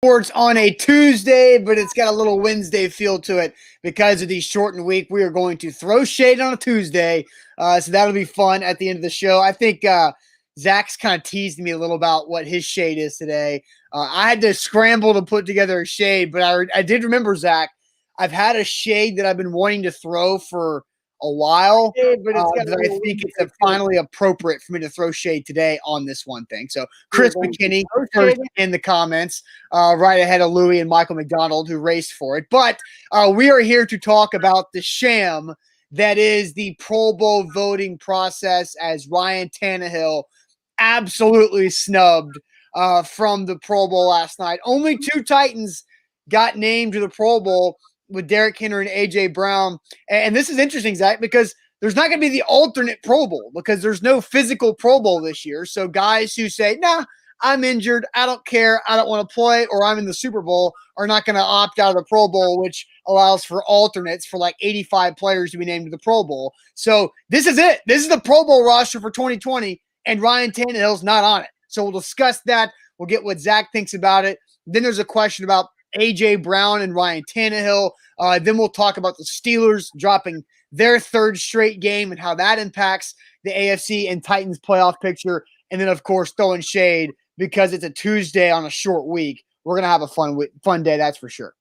Sports on a Tuesday, but it's got a little Wednesday feel to it because of the shortened week. We are going to throw shade on a Tuesday, so that'll be fun at the end of the show. I think Zach's kind of teased me a little about what his shade is today. I had to scramble to put together a shade, but I did remember, Zach, I've had a shade that I've been wanting to throw for a while, but I think it's finally appropriate for me to throw shade today on this one thing. So Chris McKinney first in the comments, right ahead of Louie and Michael McDonald, who raced for it. But we are here to talk about the sham that is the Pro Bowl voting process, as Ryan Tannehill absolutely snubbed from the Pro Bowl last night. Only two Titans got named to the Pro Bowl, with Derrick Henry and A.J. Brown. And this is interesting, Zach, because there's not going to be the alternate Pro Bowl because there's no physical Pro Bowl this year. So guys who say, nah, I'm injured, I don't care, I don't want to play, or I'm in the Super Bowl are not going to opt out of the Pro Bowl, which allows for alternates for like 85 players to be named to the Pro Bowl. So this is it. This is the Pro Bowl roster for 2020, and Ryan Tannehill's not on it. So we'll discuss that. We'll get what Zach thinks about it. Then there's a question about A.J. Brown and Ryan Tannehill. Then we'll talk about the Steelers dropping their third straight game and how that impacts the AFC and Titans playoff picture. And then, of course, throwing shade because it's a Tuesday on a short week. We're going to have a fun day, that's for sure.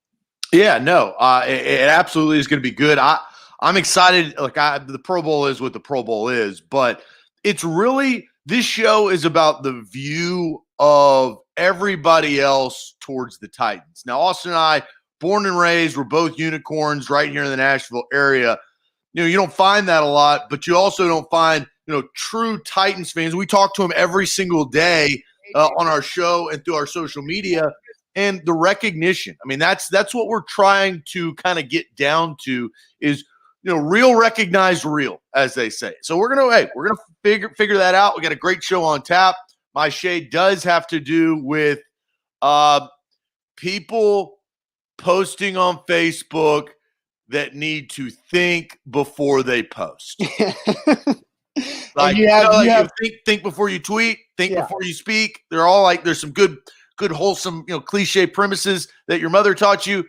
Yeah, no, it absolutely is going to be good. I'm excited. The Pro Bowl is what the Pro Bowl is, but it's really – this show is about the view of everybody else towards the Titans. Now, Austin and I, born and raised, we're both unicorns right here in the Nashville area. You know, you don't find that a lot, but you also don't find, true Titans fans. We talk to them every single day on our show and through our social media, and the recognition. I mean, that's what we're trying to kind of get down to is, real recognize real, as they say. So we're gonna figure that out. We got a great show on tap. My shade does have to do with people posting on Facebook that need to think before they post. Think before you tweet, think before you speak. They're all like, there's some good wholesome, cliche premises that your mother taught you.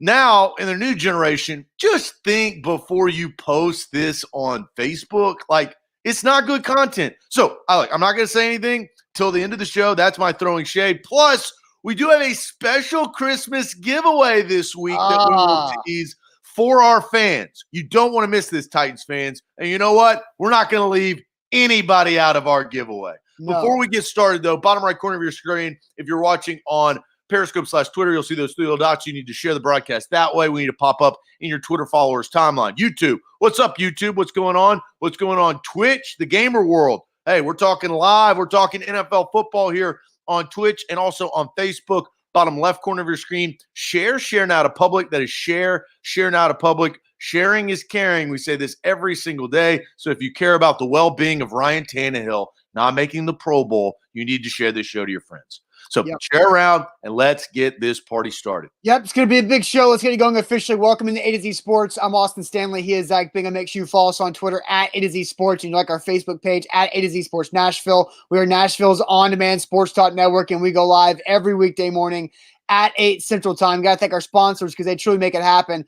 Now, in the new generation, just think before you post this on Facebook. Like, it's not good content. So I'm not going to say anything till the end of the show. That's my throwing shade. Plus, we do have a special Christmas giveaway this week that we will tease for our fans. You don't want to miss this, Titans fans. And you know what? We're not going to leave anybody out of our giveaway. No. Before we get started, though, bottom right corner of your screen, if you're watching on Periscope/Twitter, you'll see those three little dots. You need to share the broadcast that way. We need to pop up in your Twitter followers timeline. YouTube. What's up, YouTube? What's going on? What's going on Twitch, the gamer world? Hey, we're talking live. We're talking NFL football here on Twitch and also on Facebook. Bottom left corner of your screen. Share now to public. That is share now to public. Sharing is caring. We say this every single day. So if you care about the well-being of Ryan Tannehill not making the Pro Bowl, you need to share this show to your friends. So share around and let's get this party started. Yep, it's going to be a big show. Let's get it going officially. Welcome to A to Z Sports. I'm Austin Stanley. He is Zach Bingham. Make sure you follow us on Twitter at A to Z Sports and you like our Facebook page at A to Z Sports Nashville. We are Nashville's on-demand sports talk network, and we go live every weekday morning at 8 Central Time. Got to thank our sponsors because they truly make it happen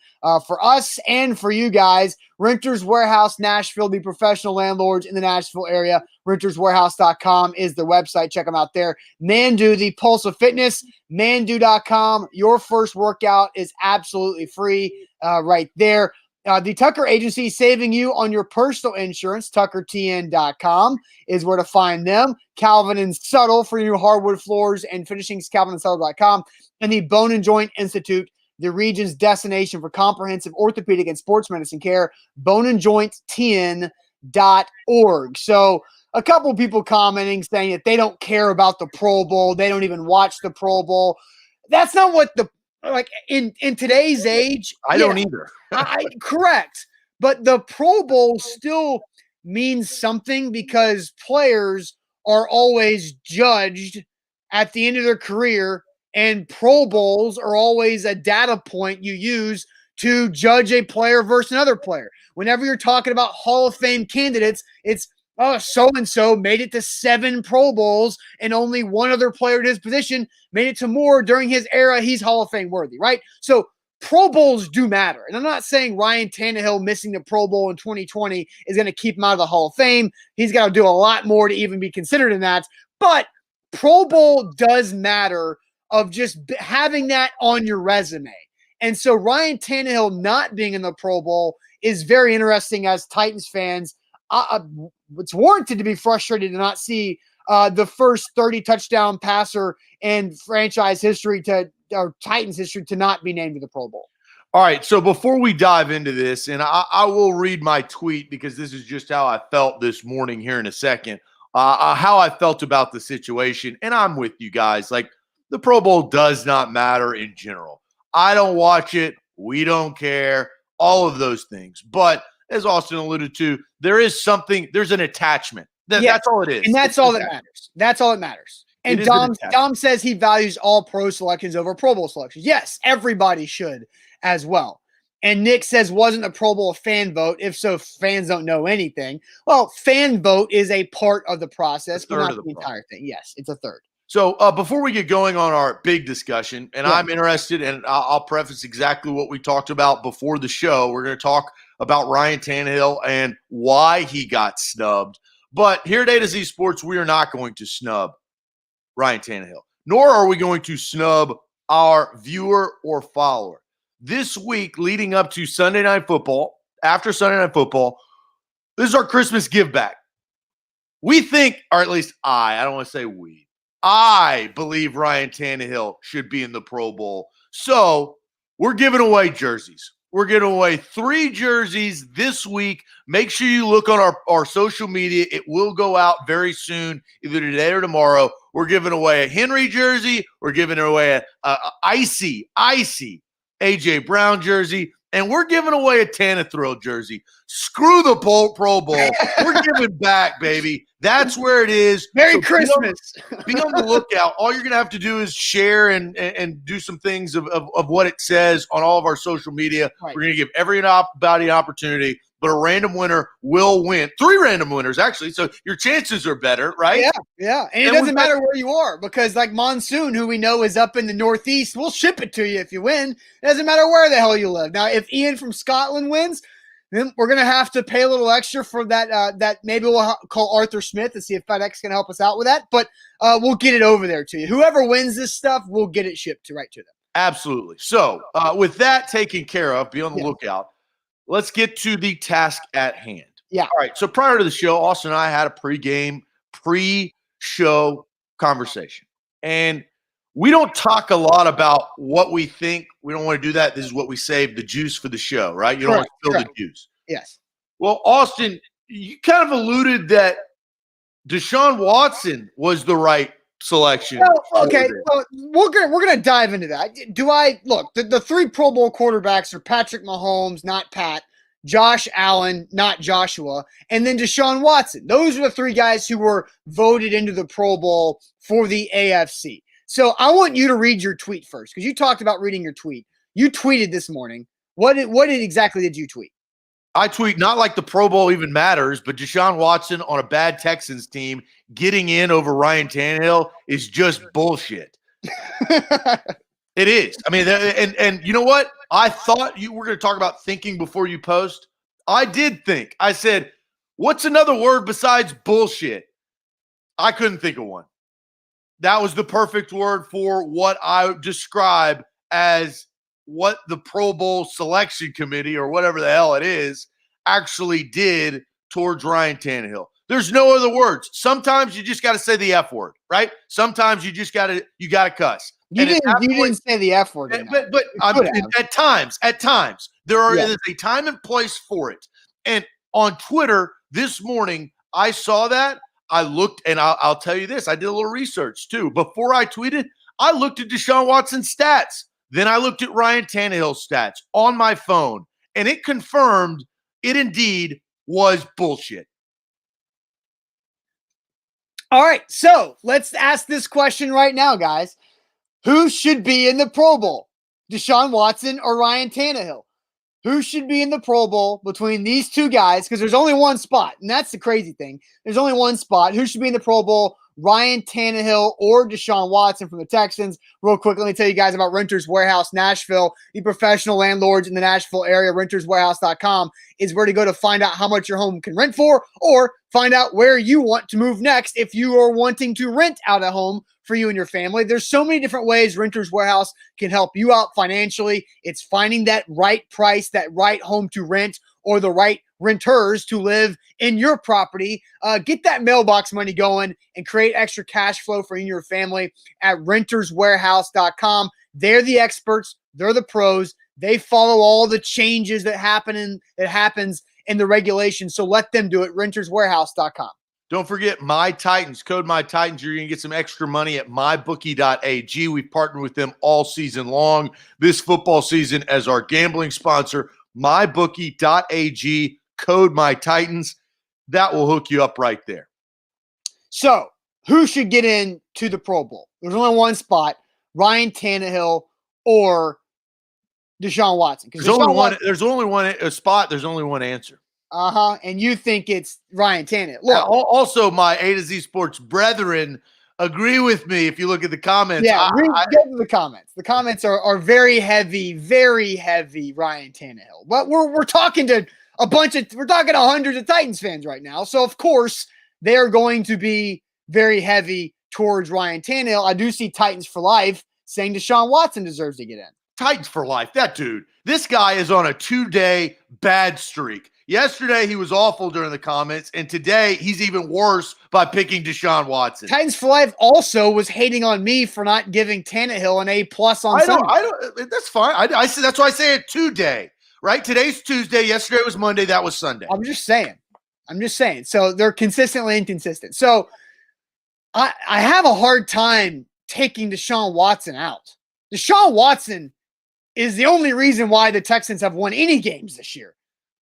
for us and for you guys. Renters Warehouse Nashville, the professional landlords in the Nashville area. RentersWarehouse.com is their website. Check them out there. Mandu, the pulse of fitness. Mandu.com. Your first workout is absolutely free right there. The Tucker Agency, saving you on your personal insurance. TuckerTN.com is where to find them. Calvin and Subtle for your hardwood floors and finishings. CalvinandSubtle.com. And the Bone and Joint Institute, the region's destination for comprehensive orthopedic and sports medicine care. BoneandJointTN.org. So a couple of people commenting saying that they don't care about the Pro Bowl. They don't even watch the Pro Bowl. That's not what in today's age. I don't either. Correct. But the Pro Bowl still means something because players are always judged at the end of their career, and Pro Bowls are always a data point you use to judge a player versus another player. Whenever you're talking about Hall of Fame candidates, it's oh, so-and-so made it to 7 Pro Bowls and only one other player at his position made it to more during his era. He's Hall of Fame worthy, right? So Pro Bowls do matter. And I'm not saying Ryan Tannehill missing the Pro Bowl in 2020 is going to keep him out of the Hall of Fame. He's got to do a lot more to even be considered in that. But Pro Bowl does matter of just having that on your resume. And so Ryan Tannehill not being in the Pro Bowl is very interesting as Titans fans. It's warranted to be frustrated to not see the first 30 touchdown passer in franchise history or Titans history to not be named to the Pro Bowl. All right, so before we dive into this, and I will read my tweet because this is just how I felt this morning here in a second, how I felt about the situation, and I'm with you guys. Like, the Pro Bowl does not matter in general. I don't watch it. We don't care. All of those things. But as Austin alluded to, there's an attachment. That's all it is. And that's all that matters. That's all that matters. And Dom says he values all pro selections over Pro Bowl selections. Yes, everybody should as well. And Nick says, wasn't a Pro Bowl a fan vote? If so, fans don't know anything. Well, fan vote is a part of the process, but not the entire thing. Yes, it's a third. So before we get going on our big discussion, and I'm interested, and I'll preface exactly what we talked about before the show. We're going to talk about Ryan Tannehill and why he got snubbed. But here at A to Z Sports, we are not going to snub Ryan Tannehill, nor are we going to snub our viewer or follower. This week leading up to Sunday Night Football, after Sunday Night Football, this is our Christmas give back. We think, or at least I don't want to say we, I believe Ryan Tannehill should be in the Pro Bowl. So we're giving away jerseys. We're giving away 3 jerseys this week. Make sure you look on our social media. It will go out very soon, either today or tomorrow. We're giving away a Henry jersey. We're giving away a icy AJ Brown jersey. And we're giving away a Tannehill jersey. Screw the Pro Bowl. We're giving back, baby. That's where it is. Merry Christmas. Be on the lookout. All you're going to have to do is share and do some things of what it says on all of our social media. Right. We're going to give everybody an opportunity, but a random winner will win. 3 random winners, actually. So your chances are better, right? Yeah. And it doesn't matter where you are because like Monsoon, who we know is up in the Northeast, we'll ship it to you if you win. It doesn't matter where the hell you live. Now, if Ian from Scotland wins, then we're going to have to pay a little extra for that. That maybe we'll call Arthur Smith to see if FedEx can help us out with that. But we'll get it over there to you. Whoever wins this stuff, we'll get it shipped right to them. Absolutely. So with that taken care of, be on the lookout. Let's get to the task at hand. Yeah. All right. So prior to the show, Austin and I had a pre-show conversation. And we don't talk a lot about what we think. We don't want to do that. This is what we save the juice for the show, right? You don't want to spill the juice. Yes. Well, Austin, you kind of alluded that Deshaun Watson was the right selection. Well, okay. Well, we're gonna dive into that. The 3 Pro Bowl quarterbacks are Patrick Mahomes, not Pat, Josh Allen, not Joshua, and then Deshaun Watson. Those are the 3 guys who were voted into the Pro Bowl for the AFC. So I want you to read your tweet first because you talked about reading your tweet. You tweeted this morning. What exactly did you tweet? I tweet, not like the Pro Bowl even matters, but Deshaun Watson on a bad Texans team getting in over Ryan Tannehill is just bullshit. It is. I mean, and you know what? I thought you were going to talk about thinking before you post. I did think. I said, what's another word besides bullshit? I couldn't think of one. That was the perfect word for what I describe as what the Pro Bowl selection committee or whatever the hell it is actually did towards Ryan Tannehill. There's no other words. Sometimes you just got to say the F word, right? Sometimes you just got to cuss. You didn't say the F word. But at times there is a time and place for it. And on Twitter this morning, I saw that. I looked, and I'll tell you this. I did a little research, too. Before I tweeted, I looked at Deshaun Watson's stats. Then I looked at Ryan Tannehill's stats on my phone, and it confirmed it indeed was bullshit. All right, so let's ask this question right now, guys. Who should be in the Pro Bowl, Deshaun Watson or Ryan Tannehill? who should be in the Pro Bowl between these two guys, because there's only one spot, and that's the crazy thing. There's only one spot. Who should be in the Pro Bowl? Ryan Tannehill or Deshaun Watson from the Texans. Real quick, let me tell you guys about Renters Warehouse Nashville. The professional landlords in the Nashville area, renterswarehouse.com is where to go to find out how much your home can rent for, or find out where you want to move next if you are wanting to rent out a home for you and your family. There's so many different ways Renters Warehouse can help you out financially. It's finding that right price, that right home to rent, or the right renters to live in your property. Get that mailbox money going and create extra cash flow for you and your family at renterswarehouse.com. They're the experts. They're the pros. They follow all the changes that happens in the regulations. So let them do it. renterswarehouse.com. Don't forget My Titans. Code My Titans. You're going to get some extra money at mybookie.ag. We've partnered with them all season long, this football season, as our gambling sponsor. mybookie.ag. Code My Titans. That will hook you up right there. So, who should get into the Pro Bowl? There's only one spot: Ryan Tannehill or Deshaun Watson. There's only one spot. There's only one answer. And you think it's Ryan Tannehill. Look, also, my A to Z Sports brethren agree with me if you look at the comments. Yeah, get to the comments. The comments are very heavy Ryan Tannehill. But we're talking to hundreds of Titans fans right now. So, of course, they're going to be very heavy towards Ryan Tannehill. I do see Titans for life saying Deshaun Watson deserves to get in. Titans for life. That dude. This guy is on a 2-day bad streak. Yesterday, he was awful during the comments, and today he's even worse by picking Deshaun Watson. Titans for life also was hating on me for not giving Tannehill an A+ on Sunday. I don't. That's fine. I say that's why I say it 2-day. Right? Today's Tuesday. Yesterday was Monday. That was Sunday. I'm just saying. So they're consistently inconsistent. So I have a hard time taking Deshaun Watson out. Deshaun Watson is the only reason why the Texans have won any games this year.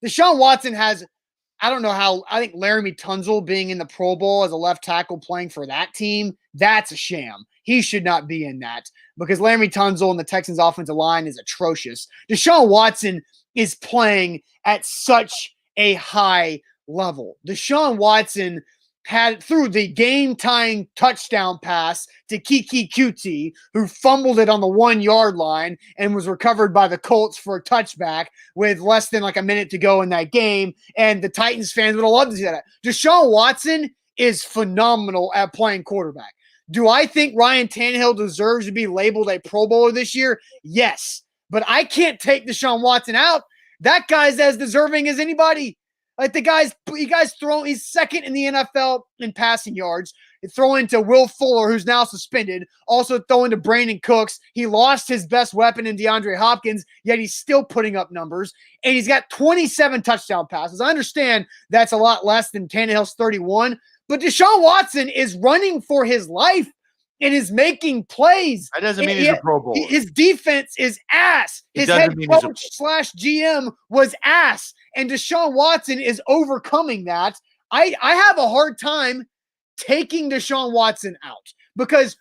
Deshaun Watson has, I don't know how, I think Laramie Tunsil being in the Pro Bowl as a left tackle playing for that team, that's a sham. He should not be in that because Laramie Tunsil and the Texans offensive line is atrocious. Deshaun Watson is playing at such a high level. Deshaun Watson had through the game-tying touchdown pass to Kiki Kuti, who fumbled it on the 1-yard line and was recovered by the Colts for a touchback with less than like a minute to go in that game. And the Titans fans would have loved to see that. Deshaun Watson is phenomenal at playing quarterback. Do I think Ryan Tannehill deserves to be labeled a Pro Bowler this year? Yes. But I can't take Deshaun Watson out. That guy's as deserving as anybody. Like he's second in the NFL in passing yards. Throwing to Will Fuller, who's now suspended. Also throwing to Brandon Cooks. He lost his best weapon in DeAndre Hopkins, yet he's still putting up numbers. And he's got 27 touchdown passes. I understand that's a lot less than Tannehill's 31, but Deshaun Watson is running for his life and is making plays. That doesn't mean he's a Pro Bowler. His defense is ass. His head coach / GM was ass. And Deshaun Watson is overcoming that. I have a hard time taking Deshaun Watson out because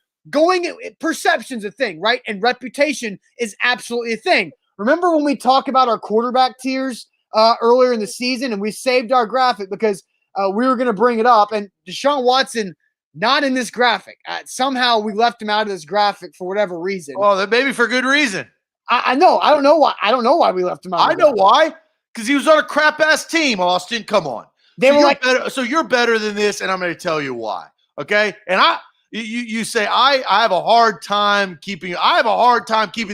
perception's a thing, right? And reputation is absolutely a thing. Remember when we talked about our quarterback tiers earlier in the season and we saved our graphic because we were going to bring it up, and Deshaun Watson not in this graphic. Somehow we left him out of this graphic for whatever reason. Well, that maybe for good reason. I know. I don't know why. I don't know why we left him out. I know why. Because he was on a crap-ass team, Austin. Come on. So you're better than this, and I'm going to tell you why. Okay? And you say, I have a hard time keeping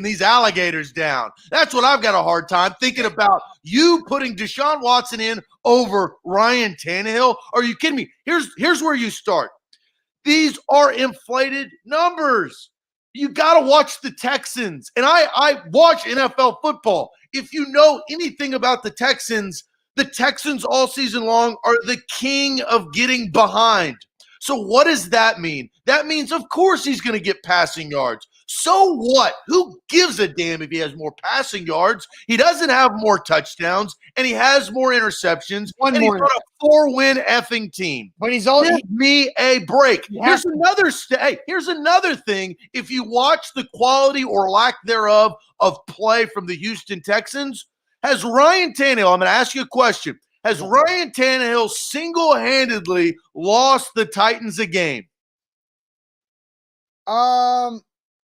these alligators down. That's what I've got a hard time thinking about. You putting Deshaun Watson in over Ryan Tannehill? Are you kidding me? Here's where you start. These are inflated numbers. You got to watch the Texans. And I watch NFL football. If you know anything about the Texans all season long are the king of getting behind. So what does that mean? That means, of course, he's going to get passing yards. So what? Who gives a damn if he has more passing yards? He doesn't have more touchdowns, and he has more interceptions. He's on a 4-win effing team. But he's all give me a break. Here's another thing. If you watch the quality or lack thereof of play from the Houston Texans, Has Ryan Tannehill, I'm going to ask you a question. Has Ryan Tannehill single-handedly lost the Titans a game?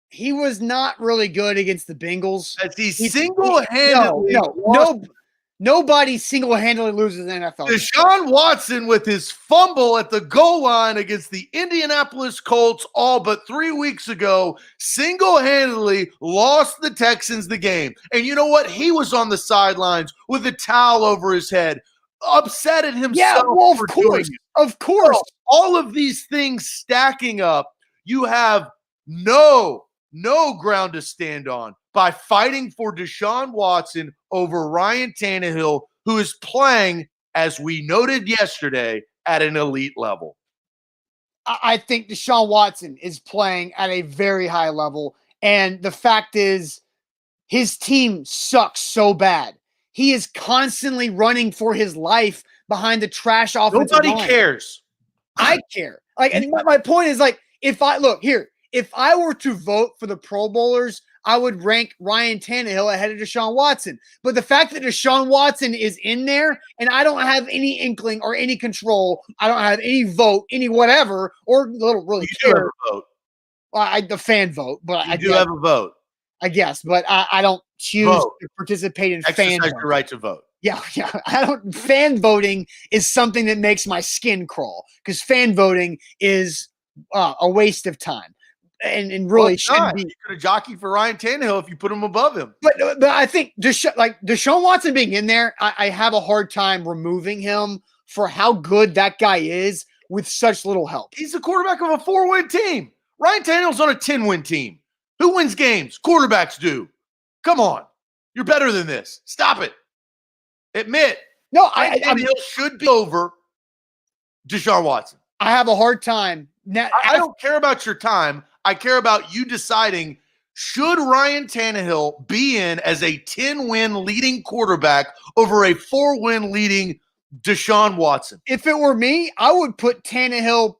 He was not really good against the Bengals. Has he single-handedly nobody single-handedly loses an NFL game. Deshaun Watson with his fumble at the goal line against the Indianapolis Colts all but 3 weeks ago single-handedly lost the Texans the game. And you know what? He was on the sidelines with a towel over his head, upset at himself. Yeah, well, of course. All of these things stacking up, you have no ground to stand on by fighting for Deshaun Watson over Ryan Tannehill, who is playing, as we noted yesterday, at an elite level. I think Deshaun Watson is playing at a very high level. And the fact is, his team sucks so bad. He is constantly running for his life behind the trash offensive line. Nobody cares. I care. And my point is, if I were to vote for the Pro Bowlers, I would rank Ryan Tannehill ahead of Deshaun Watson. But the fact that Deshaun Watson is in there and I don't have any inkling or any control, I don't have any vote, any whatever, or don't really care. You do have a vote. The fan vote, but I do have a vote. I guess, but I don't choose to participate in fan voting. Your right to vote. Yeah. I don't. Fan voting is something that makes my skin crawl because fan voting is a waste of time. And really shouldn't be. You could have jockeyed for Ryan Tannehill if you put him above him. But I think Deshaun Watson being in there, I have a hard time removing him for how good that guy is with such little help. He's the quarterback of a 4-win team. Ryan Tannehill's on a 10-win team. Who wins games? Quarterbacks do. Come on. You're better than this. Stop it. Admit. No, Tannehill should be over Deshaun Watson. I have a hard time. Now, I don't care about your time. I care about you deciding, should Ryan Tannehill be in as a 10-win leading quarterback over a 4-win leading Deshaun Watson? If it were me, I would put Tannehill.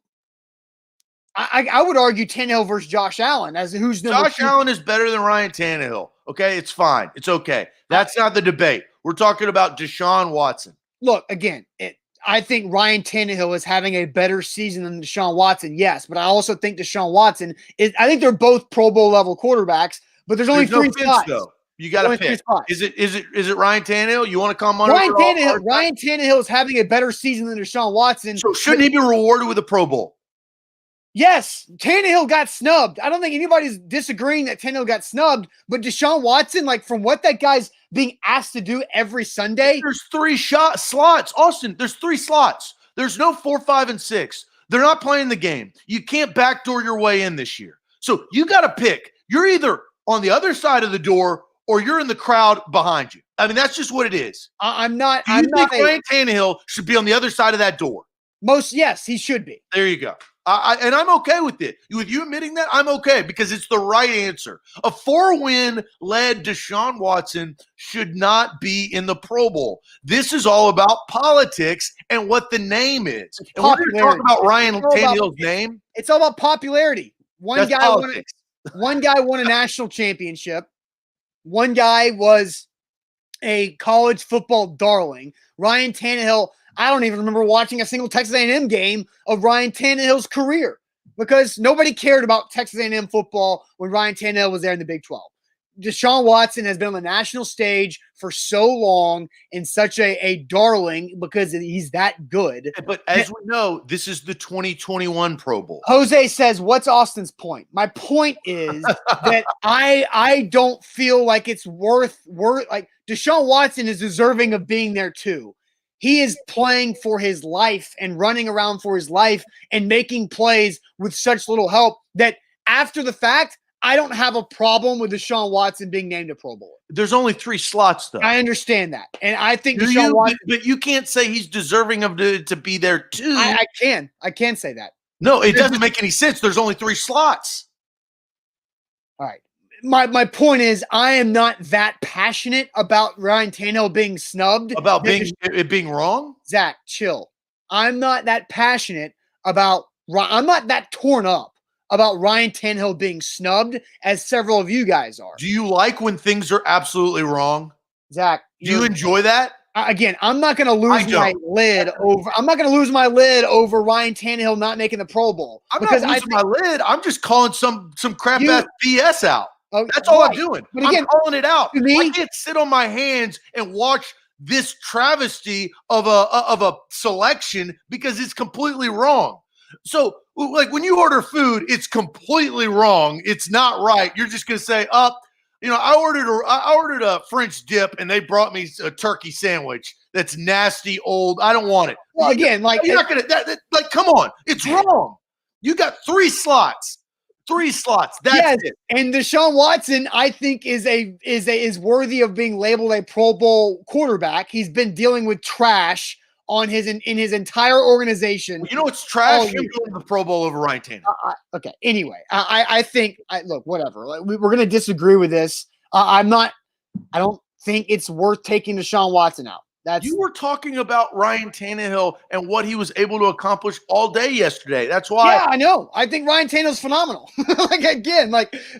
I would argue Tannehill versus Josh Allen as who's number 2. Josh Allen is better than Ryan Tannehill. Okay, it's fine. It's okay. That's not the debate. We're talking about Deshaun Watson. Look, again, I think Ryan Tannehill is having a better season than Deshaun Watson, yes, but I also think Deshaun Watson is. I think they're both Pro Bowl level quarterbacks, but there's only 3 spots. Though. You got to pick. Is it Ryan Tannehill? You want to come on? Ryan Tannehill is having a better season than Deshaun Watson. So shouldn't he be rewarded with a Pro Bowl? Yes, Tannehill got snubbed. I don't think anybody's disagreeing that Tannehill got snubbed, but Deshaun Watson, from what that guy's being asked to do every Sunday. There's 3 slots. Austin, there's 3 slots. There's no 4, 5, and 6. They're not playing the game. You can't backdoor your way in this year. So you got to pick. You're either on the other side of the door or you're in the crowd behind you. I mean, that's just what it is. I'm not. Do you think Ryan Tannehill should be on the other side of that door? Yes, he should be. There you go. And I'm okay with it. With you admitting that, I'm okay because it's the right answer. A 4-win led Deshaun Watson should not be in the Pro Bowl. This is all about politics and what the name is. And we're going to talk about Ryan Tannehill's name. It's all about popularity. One guy won a national championship. One guy was a college football darling. Ryan Tannehill, I don't even remember watching a single Texas A&M game of Ryan Tannehill's career because nobody cared about Texas A&M football when Ryan Tannehill was there in the Big 12. Deshaun Watson has been on the national stage for so long and such a darling because he's that good. But as we know, this is the 2021 Pro Bowl. Jose says, what's Austin's point? My point is that I don't feel like it's worth Deshaun Watson is deserving of being there too. He is playing for his life and running around for his life and making plays with such little help that after the fact, I don't have a problem with Deshaun Watson being named a Pro Bowler. There's only 3 slots, though. I understand that. And I think Deshaun Watson. But you can't say he's deserving of to be there, too. I can. I can say that. No, it doesn't make any sense. There's only 3 slots. All right. My point is, I am not that passionate about Ryan Tannehill being snubbed. About it being wrong? Zach, chill. I'm not that passionate about – I'm not that torn up about Ryan Tannehill being snubbed as several of you guys are. Do you like when things are absolutely wrong? Zach, Do you enjoy that? Again, I'm not going to lose my lid over. I'm not going to lose my lid over Ryan Tannehill not making the Pro Bowl. I'm not losing my lid. I'm just calling some crap ass BS out. That's all I'm doing. But again, I'm calling it out. I can't sit on my hands and watch this travesty of a selection because it's completely wrong. So, like when you order food, it's completely wrong. It's not right. You're just going to say, I ordered a French dip and they brought me a turkey sandwich that's nasty, old. I don't want it. Well, again, you're not gonna come on, it's wrong. You got 3 slots. 3 slots. That's it. And Deshaun Watson, I think, is worthy of being labeled a Pro Bowl quarterback. He's been dealing with trash on in his entire organization. Well, you know it's trash. You're going to the Pro Bowl over Ryan Tannehill. Okay. Anyway, I think look, whatever. We're going to disagree with this. I don't think it's worth taking Deshaun Watson out. You were talking about Ryan Tannehill and what he was able to accomplish all day yesterday. That's why. Yeah, I know. I think Ryan Tannehill's phenomenal.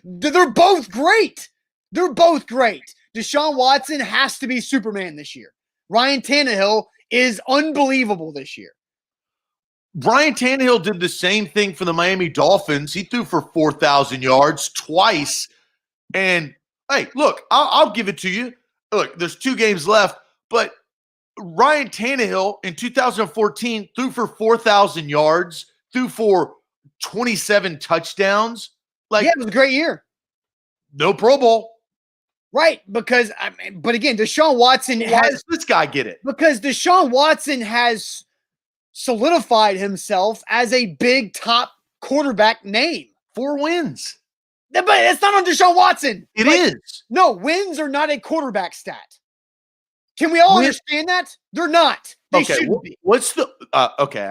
They're both great. They're both great. Deshaun Watson has to be Superman this year. Ryan Tannehill is unbelievable this year. Ryan Tannehill did the same thing for the Miami Dolphins. He threw for 4,000 yards twice. And, hey, look, I'll give it to you. Look, there's 2 games left, but Ryan Tannehill in 2014 threw for 4,000 yards, threw for 27 touchdowns. It was a great year. No Pro Bowl. Right, because but again, Deshaun Watson Why does this guy get it? Because Deshaun Watson has solidified himself as a big top quarterback name. 4 wins. But it's not on Deshaun Watson. It is. No, wins are not a quarterback stat. Can we all understand that? They're not. They shouldn't be. What's the okay?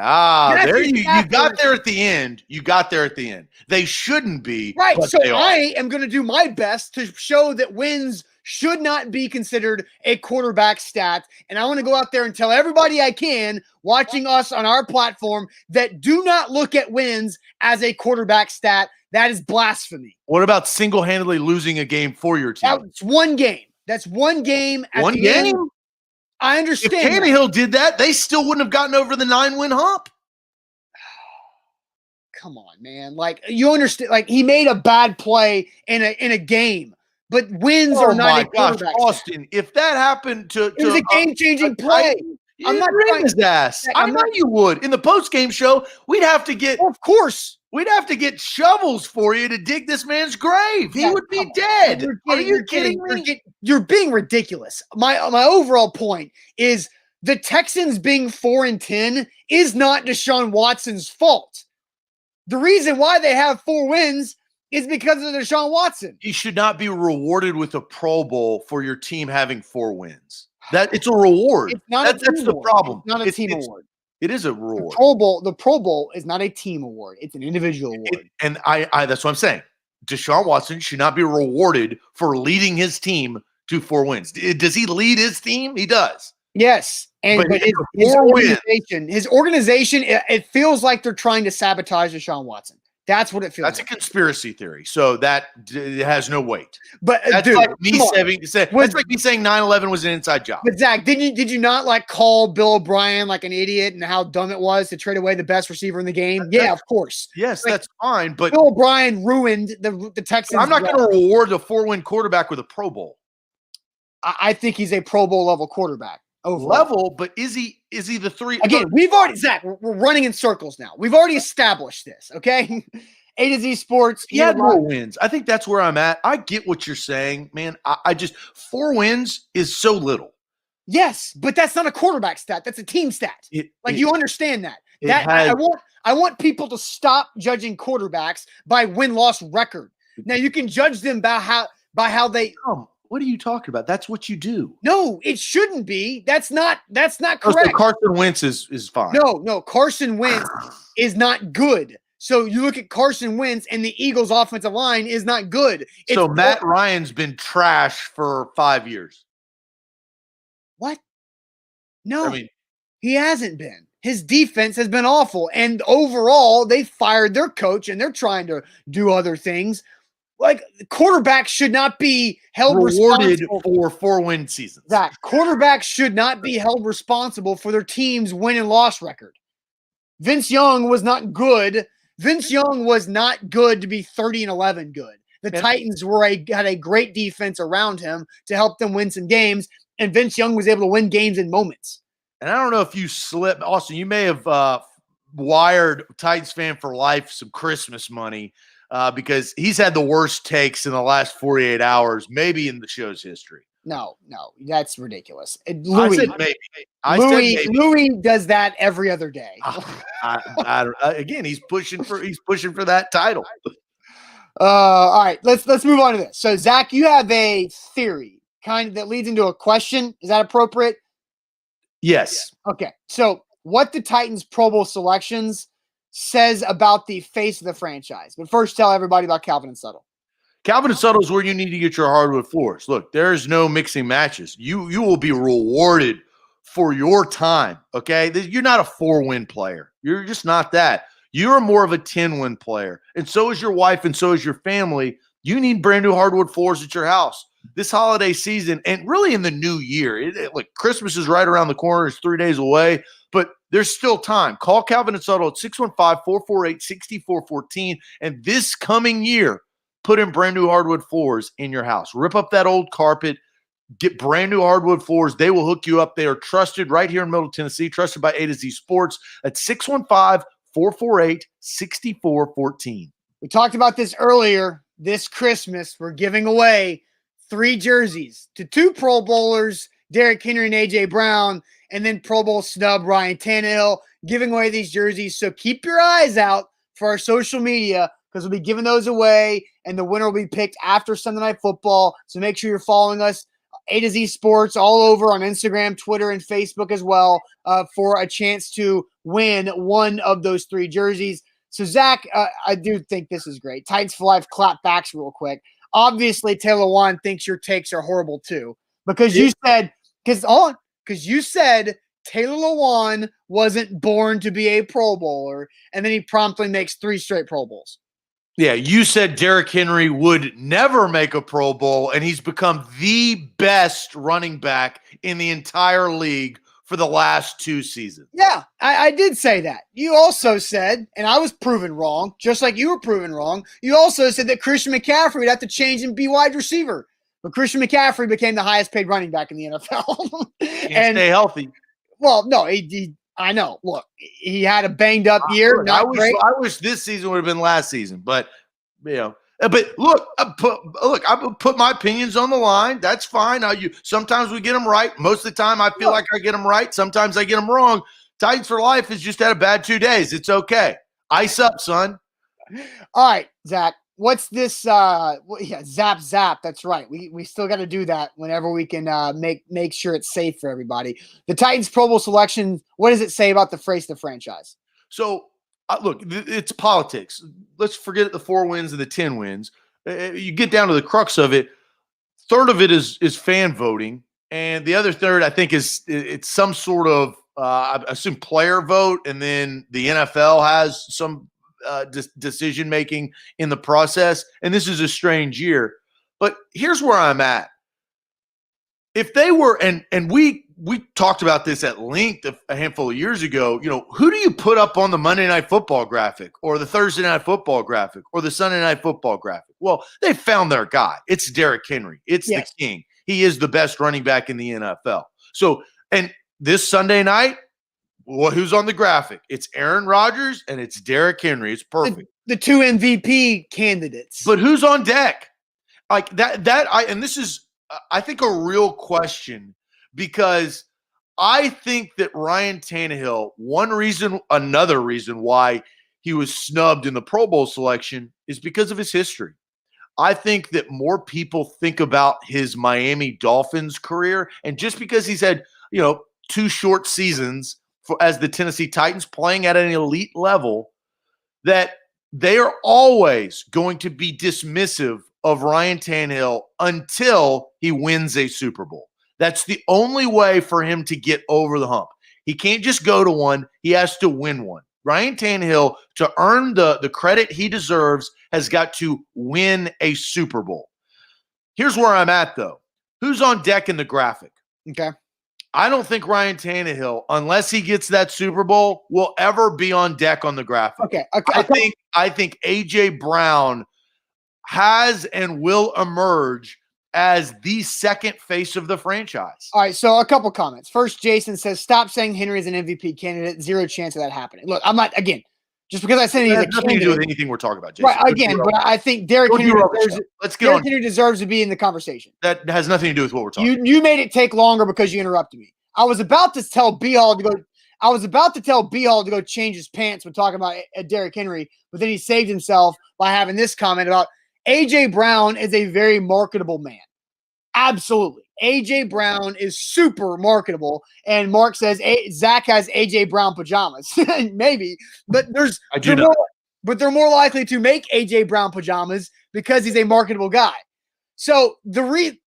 There you got there at the end. You got there at the end. They shouldn't be. Right. So I am going to do my best to show that wins should not be considered a quarterback stat. And I want to go out there and tell everybody I can watching us on our platform that do not look at wins as a quarterback stat. That is blasphemy. What about single-handedly losing a game for your team? That's one game. That's one game. One game? I understand. If Tannehill did that, they still wouldn't have gotten over the 9-win hump. Come on, man. You understand, he made a bad play in a game, but wins are not a quarterback. Austin, if that happened to it was a game-changing play. I'm not ring his ass. I know you would. In the post-game show, we'd have to get of course. We'd have to get shovels for you to dig this man's grave. He would be dead. Are you kidding me? You're being ridiculous. My overall point is the Texans being 4-10 is not Deshaun Watson's fault. The reason why they have 4 wins is because of Deshaun Watson. He should not be rewarded with a Pro Bowl for your team having 4 wins. That it's a reward. It's not that's the problem. It's not a team award. It is a reward. The Pro Bowl is not a team award. It's an individual award. And I that's what I'm saying. Deshaun Watson should not be rewarded for leading his team to 4 wins. Does he lead his team? He does. Yes. But his organization, it feels like they're trying to sabotage Deshaun Watson. That's what it feels like. That's a conspiracy theory. So it has no weight. But that's like me saying 9/11 was an inside job. But Zach, did you not call Bill O'Brien like an idiot and how dumb it was to trade away the best receiver in the game? Yeah, of course. Yes, that's fine. But Bill O'Brien ruined the Texans. I'm not going to reward a 4-win quarterback with a Pro Bowl. I think he's a Pro Bowl level quarterback. Overall. Level, but is he the 3? Again, we're running in circles now. We've already established this, okay? A to Z Sports. He had more wins. I think that's where I'm at. I get what you're saying, man. I just 4 wins is so little. Yes, but that's not a quarterback stat. That's a team stat. You understand that. I want people to stop judging quarterbacks by win-loss record. Now you can judge them by how they What are you talking about? That's what you do. No, it shouldn't be. That's not correct. So Carson Wentz is fine. No, Carson Wentz is not good. So you look at Carson Wentz and the Eagles' offensive line is not good. So Matt Ryan's been trash for 5 years. What? No, he hasn't been. His defense has been awful. And overall, they fired their coach and they're trying to do other things. Like, quarterbacks should not be held rewarded responsible for 4-win seasons. That quarterbacks should not be held responsible for their team's win and loss record. Vince Young was not good. Vince Young was not good to be 30-11 good. The Titans had a great defense around him to help them win some games, and Vince Young was able to win games in moments. And I don't know if you slipped. Austin, you may have wired Titans fan for life some Christmas money because he's had the worst takes in the last 48 hours, maybe in the show's history. No, that's ridiculous. Louis, I said maybe. Louis does that every other day. Again, he's pushing for that title. All right, let's move on to this. So, Zach, you have a theory kind of that leads into a question. Is that appropriate? Yes. Okay. So, what the Titans Pro Bowl selections says about the face of the franchise. But first, tell everybody about Calvin and Subtle. Calvin and Subtle is where you need to get your hardwood floors. Look, there is no mixing matches. You will be rewarded for your time, okay? You're not a 4-win player. You're just not that. You're more of a 10-win player, and so is your wife, and so is your family. You need brand new hardwood floors at your house this holiday season, and really in the new year. Like Christmas is right around the corner; it's 3 days away, but there's still time. Call Calvin and Subtle at 615-448-6414, and this coming year, put in brand new hardwood floors in your house. Rip up that old carpet. Get brand new hardwood floors. They will hook you up. They are trusted right here in Middle Tennessee, trusted by A to Z Sports at 615-448-6414. We talked about this earlier. This Christmas, we're giving away 3 jerseys to 2 Pro Bowlers, Derrick Henry and A.J. Brown, and then Pro Bowl snub Ryan Tannehill, giving away these jerseys. So keep your eyes out for our social media because we'll be giving those away, and the winner will be picked after Sunday Night Football. So make sure you're following us, A to Z Sports, all over on Instagram, Twitter, and Facebook as well for a chance to win one of those 3 jerseys. So, Zach, I do think this is great. Titans for Life clap backs real quick. Obviously, Taylor Lewan thinks your takes are horrible too because you said Taylor Lewan wasn't born to be a Pro Bowler, and then he promptly makes 3 straight Pro Bowls. Yeah, you said Derrick Henry would never make a Pro Bowl, and he's become the best running back in the entire league for the last 2 seasons. Yeah, I did say that. You also said, and I was proven wrong, just like you were proven wrong, you also said that Christian McCaffrey would have to change and be wide receiver. But Christian McCaffrey became the highest paid running back in the NFL. And stay healthy. Well, no, I know. Look, he had a banged up year. I wish this season would have been last season, but But look, I put my opinions on the line. That's fine. Sometimes we get them right. Most of the time, I feel like I get them right. Sometimes I get them wrong. Titans for Life has just had a bad 2 days. It's okay. Ice up, son. All right, Zach. What's this? Zap. That's right. We still got to do that whenever we can make sure it's safe for everybody. The Titans Pro Bowl selection. What does it say about the face of the franchise? So look, it's politics. Let's forget the 4 wins and the 10 wins. You get down to the crux of it. Third of it is fan voting, and the other third, I think, it's some sort of I assume player vote, and then the NFL has some decision making in the process. And this is a strange year, but here's where I'm at. If they were, and we talked about this at length a handful of years ago, who do you put up on the Monday Night Football graphic or the Thursday Night Football graphic or the Sunday Night Football graphic? Well, they found their guy. It's Derrick Henry. It's the king. He is the best running back in the NFL. So, and this Sunday night, who's on the graphic? It's Aaron Rodgers and it's Derrick Henry. It's perfect. The 2 MVP candidates. But who's on deck? Like and this is, I think, a real question, because I think that Ryan Tannehill, another reason why he was snubbed in the Pro Bowl selection is because of his history. I think that more people think about his Miami Dolphins career, and just because he's had, 2 short seasons as the Tennessee Titans playing at an elite level, that they are always going to be dismissive of Ryan Tannehill until he wins a Super Bowl. That's the only way for him to get over the hump. He can't just go to one. He has to win one. Ryan Tannehill, to earn the credit he deserves, has got to win a Super Bowl. Here's where I'm at, though. Who's on deck in the graphic? Okay. I don't think Ryan Tannehill, unless he gets that Super Bowl, will ever be on deck on the graphic. Okay. I think A.J. Brown has and will emerge as the second face of the franchise. All right, so a couple comments. First, Jason says, stop saying Henry is an MVP candidate. Zero chance of that happening. Look, I'm not, again, just because I said he's a nothing candidate. To do with anything we're talking about, Jason. Right, again, but I think Derrick Henry deserves to be in the conversation. That has nothing to do with what we're talking about. You made it take longer because you interrupted me. I was about to tell B-Hall to go change his pants when talking about Derrick Henry, but then he saved himself by having this comment about A.J. Brown is a very marketable man. Absolutely. A.J. Brown is super marketable. And Mark says Zach has A.J. Brown pajamas. Maybe. But they're more likely to make A.J. Brown pajamas because he's a marketable guy. So Ryan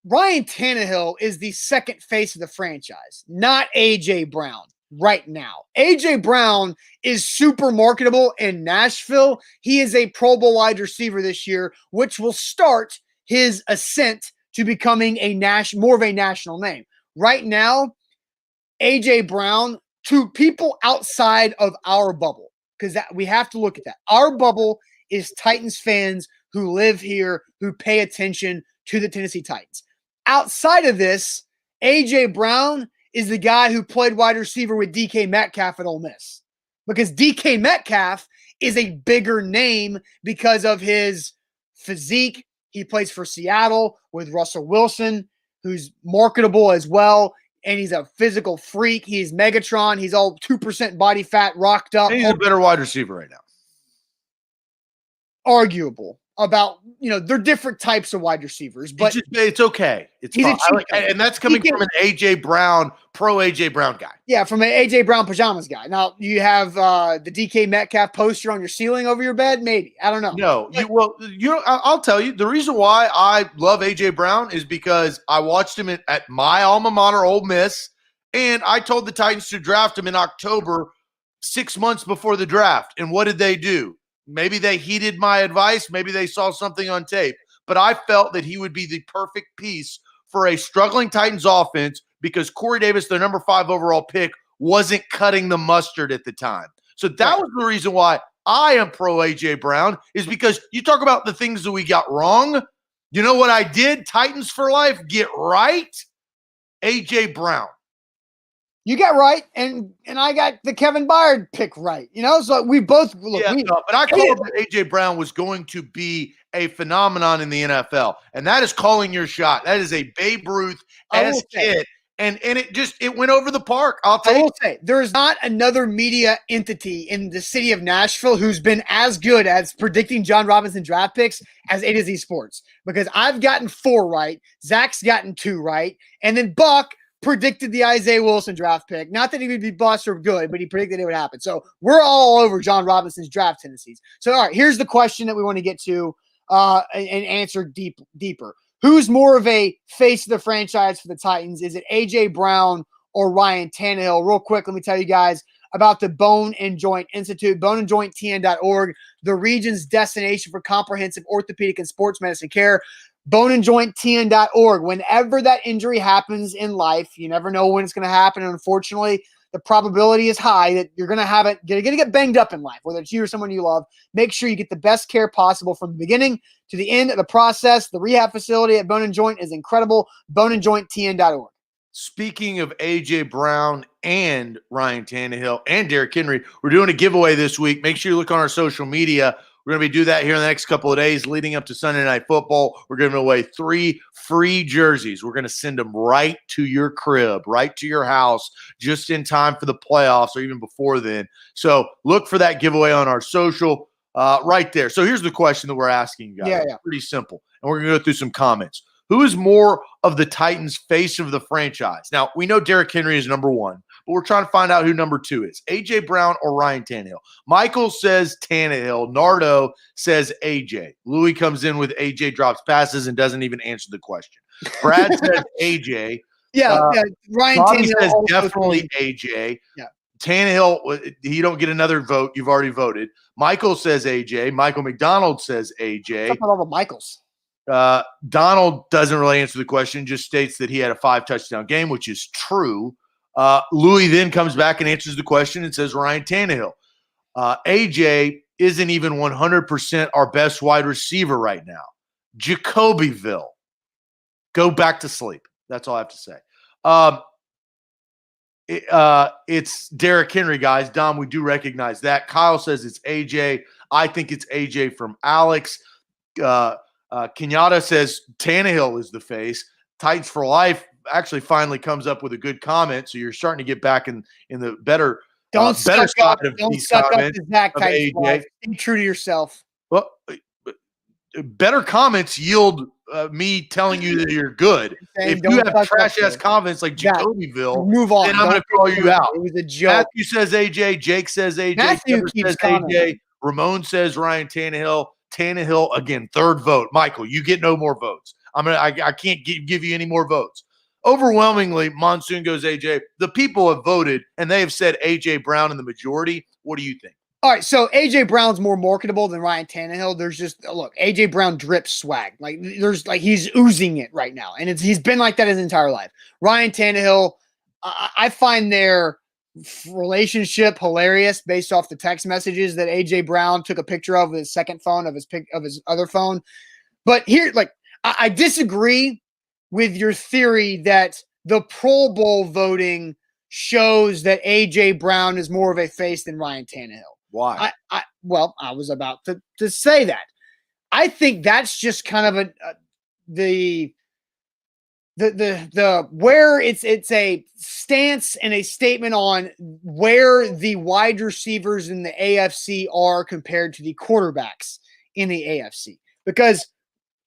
Tannehill is the second face of the franchise, not A.J. Brown right now. A.J. Brown is super marketable in Nashville. He is a Pro Bowl wide receiver this year, which will start his ascent to becoming more of a national name. Right now, A.J. Brown, to people outside of our bubble, because we have to look at that. Our bubble is Titans fans who live here, who pay attention to the Tennessee Titans. Outside of this, A.J. Brown is the guy who played wide receiver with DK Metcalf at Ole Miss, because DK Metcalf is a bigger name because of his physique. He plays for Seattle with Russell Wilson, who's marketable as well, and he's a physical freak. He's Megatron. He's all 2% body fat, rocked up. And he's a better wide receiver right now. Arguable about, they're different types of wide receivers, but it's okay. It's fine. And that's coming from an A.J. Brown, pro A.J. Brown guy. Yeah, from an A.J. Brown pajamas guy. Now, you have the DK Metcalf poster on your ceiling over your bed? Maybe. I don't know. No, I'll tell you, the reason why I love A.J. Brown is because I watched him at my alma mater, Ole Miss, and I told the Titans to draft him in October, 6 months before the draft. And what did they do? Maybe they heeded my advice. Maybe they saw something on tape. But I felt that he would be the perfect piece for a struggling Titans offense because Corey Davis, their number 5 overall pick, wasn't cutting the mustard at the time. So that was the reason why I am pro A.J. Brown, is because you talk about the things that we got wrong. You know what I did? Titans for life, get right. A.J. Brown. You got right, and I got the Kevin Byard pick right. So we both look. But I called that A.J. Brown was going to be a phenomenon in the NFL, and that is calling your shot. That is a Babe Ruth-esque hit, and it went over the park. I will say there's not another media entity in the city of Nashville who's been as good as predicting John Robinson draft picks as A to Z Sports, because I've gotten 4 right, Zach's gotten 2 right, and then Buck predicted the Isaiah Wilson draft pick. Not that he would be bust or good, but he predicted it would happen. So we're all over John Robinson's draft tendencies. So, all right, here's the question that we want to get to and answer deeper. Who's more of a face of the franchise for the Titans? Is it A.J. Brown or Ryan Tannehill? Real quick, let me tell you guys about the Bone and Joint Institute, boneandjointtn.org, the region's destination for comprehensive orthopedic and sports medicine care. Boneandjointtn.org. Whenever that injury happens in life, you never know when it's going to happen. And unfortunately, the probability is high that you're going to have it. You're going to get banged up in life, whether it's you or someone you love. Make sure you get the best care possible from the beginning to the end of the process. The rehab facility at Bone and Joint is incredible. Boneandjointtn.org. Speaking of A.J. Brown and Ryan Tannehill and Derrick Henry, we're doing a giveaway this week. Make sure you look on our social media. We're going to do that here in the next couple of days leading up to Sunday Night Football. We're giving away 3 free jerseys. We're going to send them right to your crib, right to your house, just in time for the playoffs or even before then. So look for that giveaway on our social right there. So here's the question that we're asking you guys. Yeah. Pretty simple. And we're going to go through some comments. Who is more of the Titans' face of the franchise? Now, we know Derrick Henry is number 1, but we're trying to find out who number 2 is. A.J. Brown or Ryan Tannehill? Michael says Tannehill. Nardo says A.J. Louis comes in with A.J. drops passes and doesn't even answer the question. Brad says A.J. Yeah, Ryan Bobby Tannehill says definitely A.J. Yeah. Tannehill, he don't get another vote. You've already voted. Michael says AJ. Michael McDonald says AJ. What's up with all the Michaels? Donald doesn't really answer the question, just states that he had a 5-touchdown game, which is true. Louis then comes back and answers the question and says Ryan Tannehill. AJ isn't even 100% our best wide receiver right now. Jacobyville. Go back to sleep. That's all I have to say. It's Derrick Henry, guys. Dom, we do recognize that. Kyle says it's AJ. I think it's AJ from Alex. Kenyatta says Tannehill is the face. Titans for Life actually finally comes up with a good comment, so you're starting to get back in the better better side of these comments. Zach of AJ. Stay true to yourself. Well, better comments yield me telling you that you're good. If you have trash-ass comments like Jacobyville, move on. Then I'm going to call you out. It was a joke. Matthew says AJ. Jake says AJ. Matthew says AJ. Ramon says Ryan Tannehill. Tannehill again, third vote. Michael, you get no more votes. I can't give you any more votes. Overwhelmingly, Monsoon goes AJ. The people have voted, and they have said AJ Brown in the majority. What do you think? All right, so AJ Brown's more marketable than Ryan Tannehill. There's just look, AJ Brown drips swag. He's oozing it right now, and he's been like that his entire life. Ryan Tannehill, I find their relationship hilarious based off the text messages that AJ Brown took a picture of with his second phone of his other phone. But here, I disagree with your theory that the Pro Bowl voting shows that AJ Brown is more of a face than Ryan Tannehill. Why? I was about to say that. I think that's just kind of the where it's a stance and a statement on where the wide receivers in the AFC are compared to the quarterbacks in the AFC. Because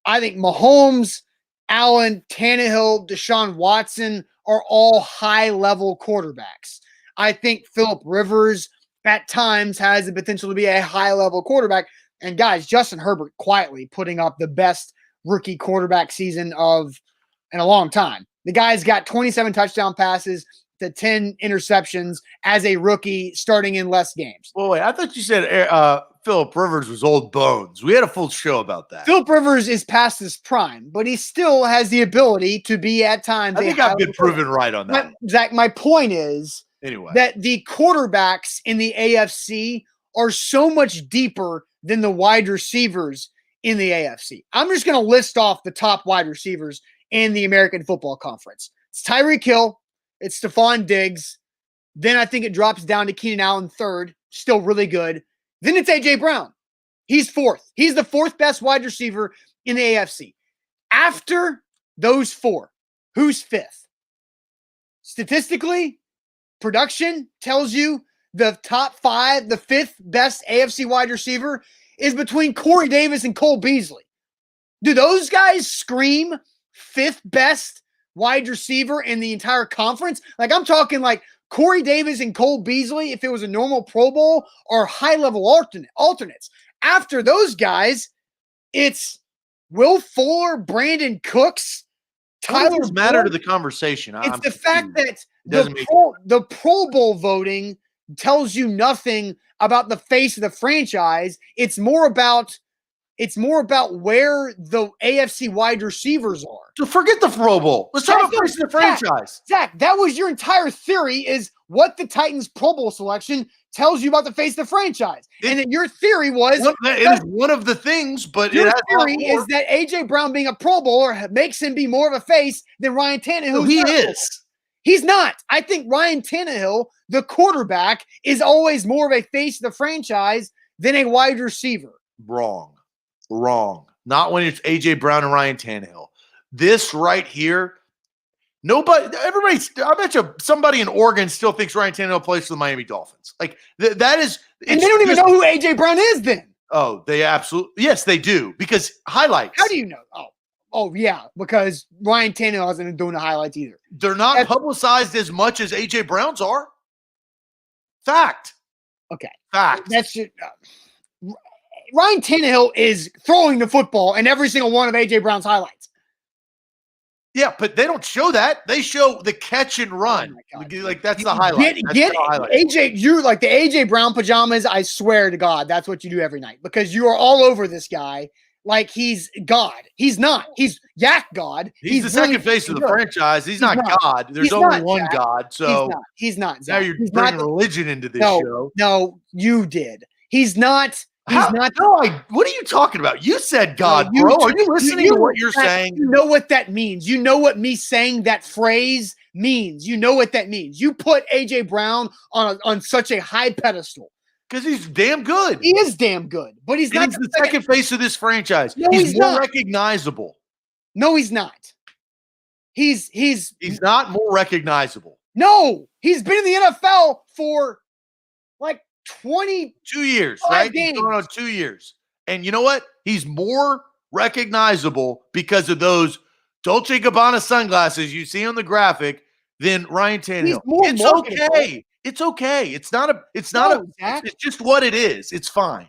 I think Mahomes, Allen, Tannehill, Deshaun Watson are all high-level quarterbacks. I think Phillip Rivers at times has the potential to be a high-level quarterback. And guys, Justin Herbert quietly putting up the best rookie quarterback season in a long time. The guy's got 27 touchdown passes to 10 interceptions as a rookie starting in less games. Well, wait, I thought you said Phillip Rivers was old bones. We had a full show about that. Phillip Rivers is past his prime, but he still has the ability to be at times. I think I've been proven right on that. Zach, my point is anyway that the quarterbacks in the AFC are so much deeper than the wide receivers in the AFC. I'm just going to list off the top wide receivers in the American Football Conference. It's Tyreek Hill. It's Stephon Diggs. Then I think it drops down to Keenan Allen third. Still really good. Then it's A.J. Brown. He's fourth. He's the fourth best wide receiver in the AFC. After those four, who's fifth? Statistically, production tells you the top five, the fifth best AFC wide receiver is between Corey Davis and Cole Beasley. Do those guys scream fifth best wide receiver in the entire conference? I'm talking Corey Davis and Cole Beasley, if it was a normal Pro Bowl, are high-level alternates. After those guys, it's Will Fuller, Brandon Cooks, Tyler. Does matter to the conversation? It's the fact that the Pro Bowl voting tells you nothing about the face of the franchise. It's more about where the AFC wide receivers are. So forget the Pro Bowl. Let's talk about the franchise. Zach, that was your entire theory, is what the Titans Pro Bowl selection tells you about the face of the franchise. And then your theory was it is one of the things, but your theory is that AJ Brown being a Pro Bowler makes him be more of a face than Ryan Tannehill. He is. He's not. I think Ryan Tannehill, the quarterback, is always more of a face of the franchise than a wide receiver. Wrong. Not when it's AJ Brown and Ryan Tannehill. This right here, everybody, I bet you somebody in Oregon still thinks Ryan Tannehill plays for the Miami Dolphins. That is. And they don't even know who AJ Brown is then. Oh, they absolutely. Yes, they do. Because highlights. How do you know? Oh, yeah. Because Ryan Tannehill hasn't been doing the highlights either. They're not publicized as much as AJ Brown's are. Fact. Okay. Fact. That's just. Ryan Tannehill is throwing the football in every single one of A.J. Brown's highlights. Yeah, but they don't show that. They show the catch and run. Like that's the highlight. Get AJ. You like the AJ Brown pajamas. I swear to God, that's what you do every night because you are all over this guy like he's God. He's not. He's Yak God. He's the second face of the franchise. He's not God. There's only one God. So he's not. Now you're bringing religion into this show. No, you did. He's not. Not. No, what are you talking about? You said God, bro. Are you listening to what you're saying? You know what that means. You know what me saying that phrase means. You know what that means. You put AJ Brown on such a high pedestal because he's damn good. He is damn good, but he's not the second face of this franchise. No, he's more recognizable. No, he's not. He's not more recognizable. No, he's been in the NFL for like 22 years, right? Games. He's going on 2 years. And you know what? He's more recognizable because of those Dolce & Gabbana sunglasses you see on the graphic than Ryan Tannehill. It's okay. It's okay. It's just what it is. It's fine.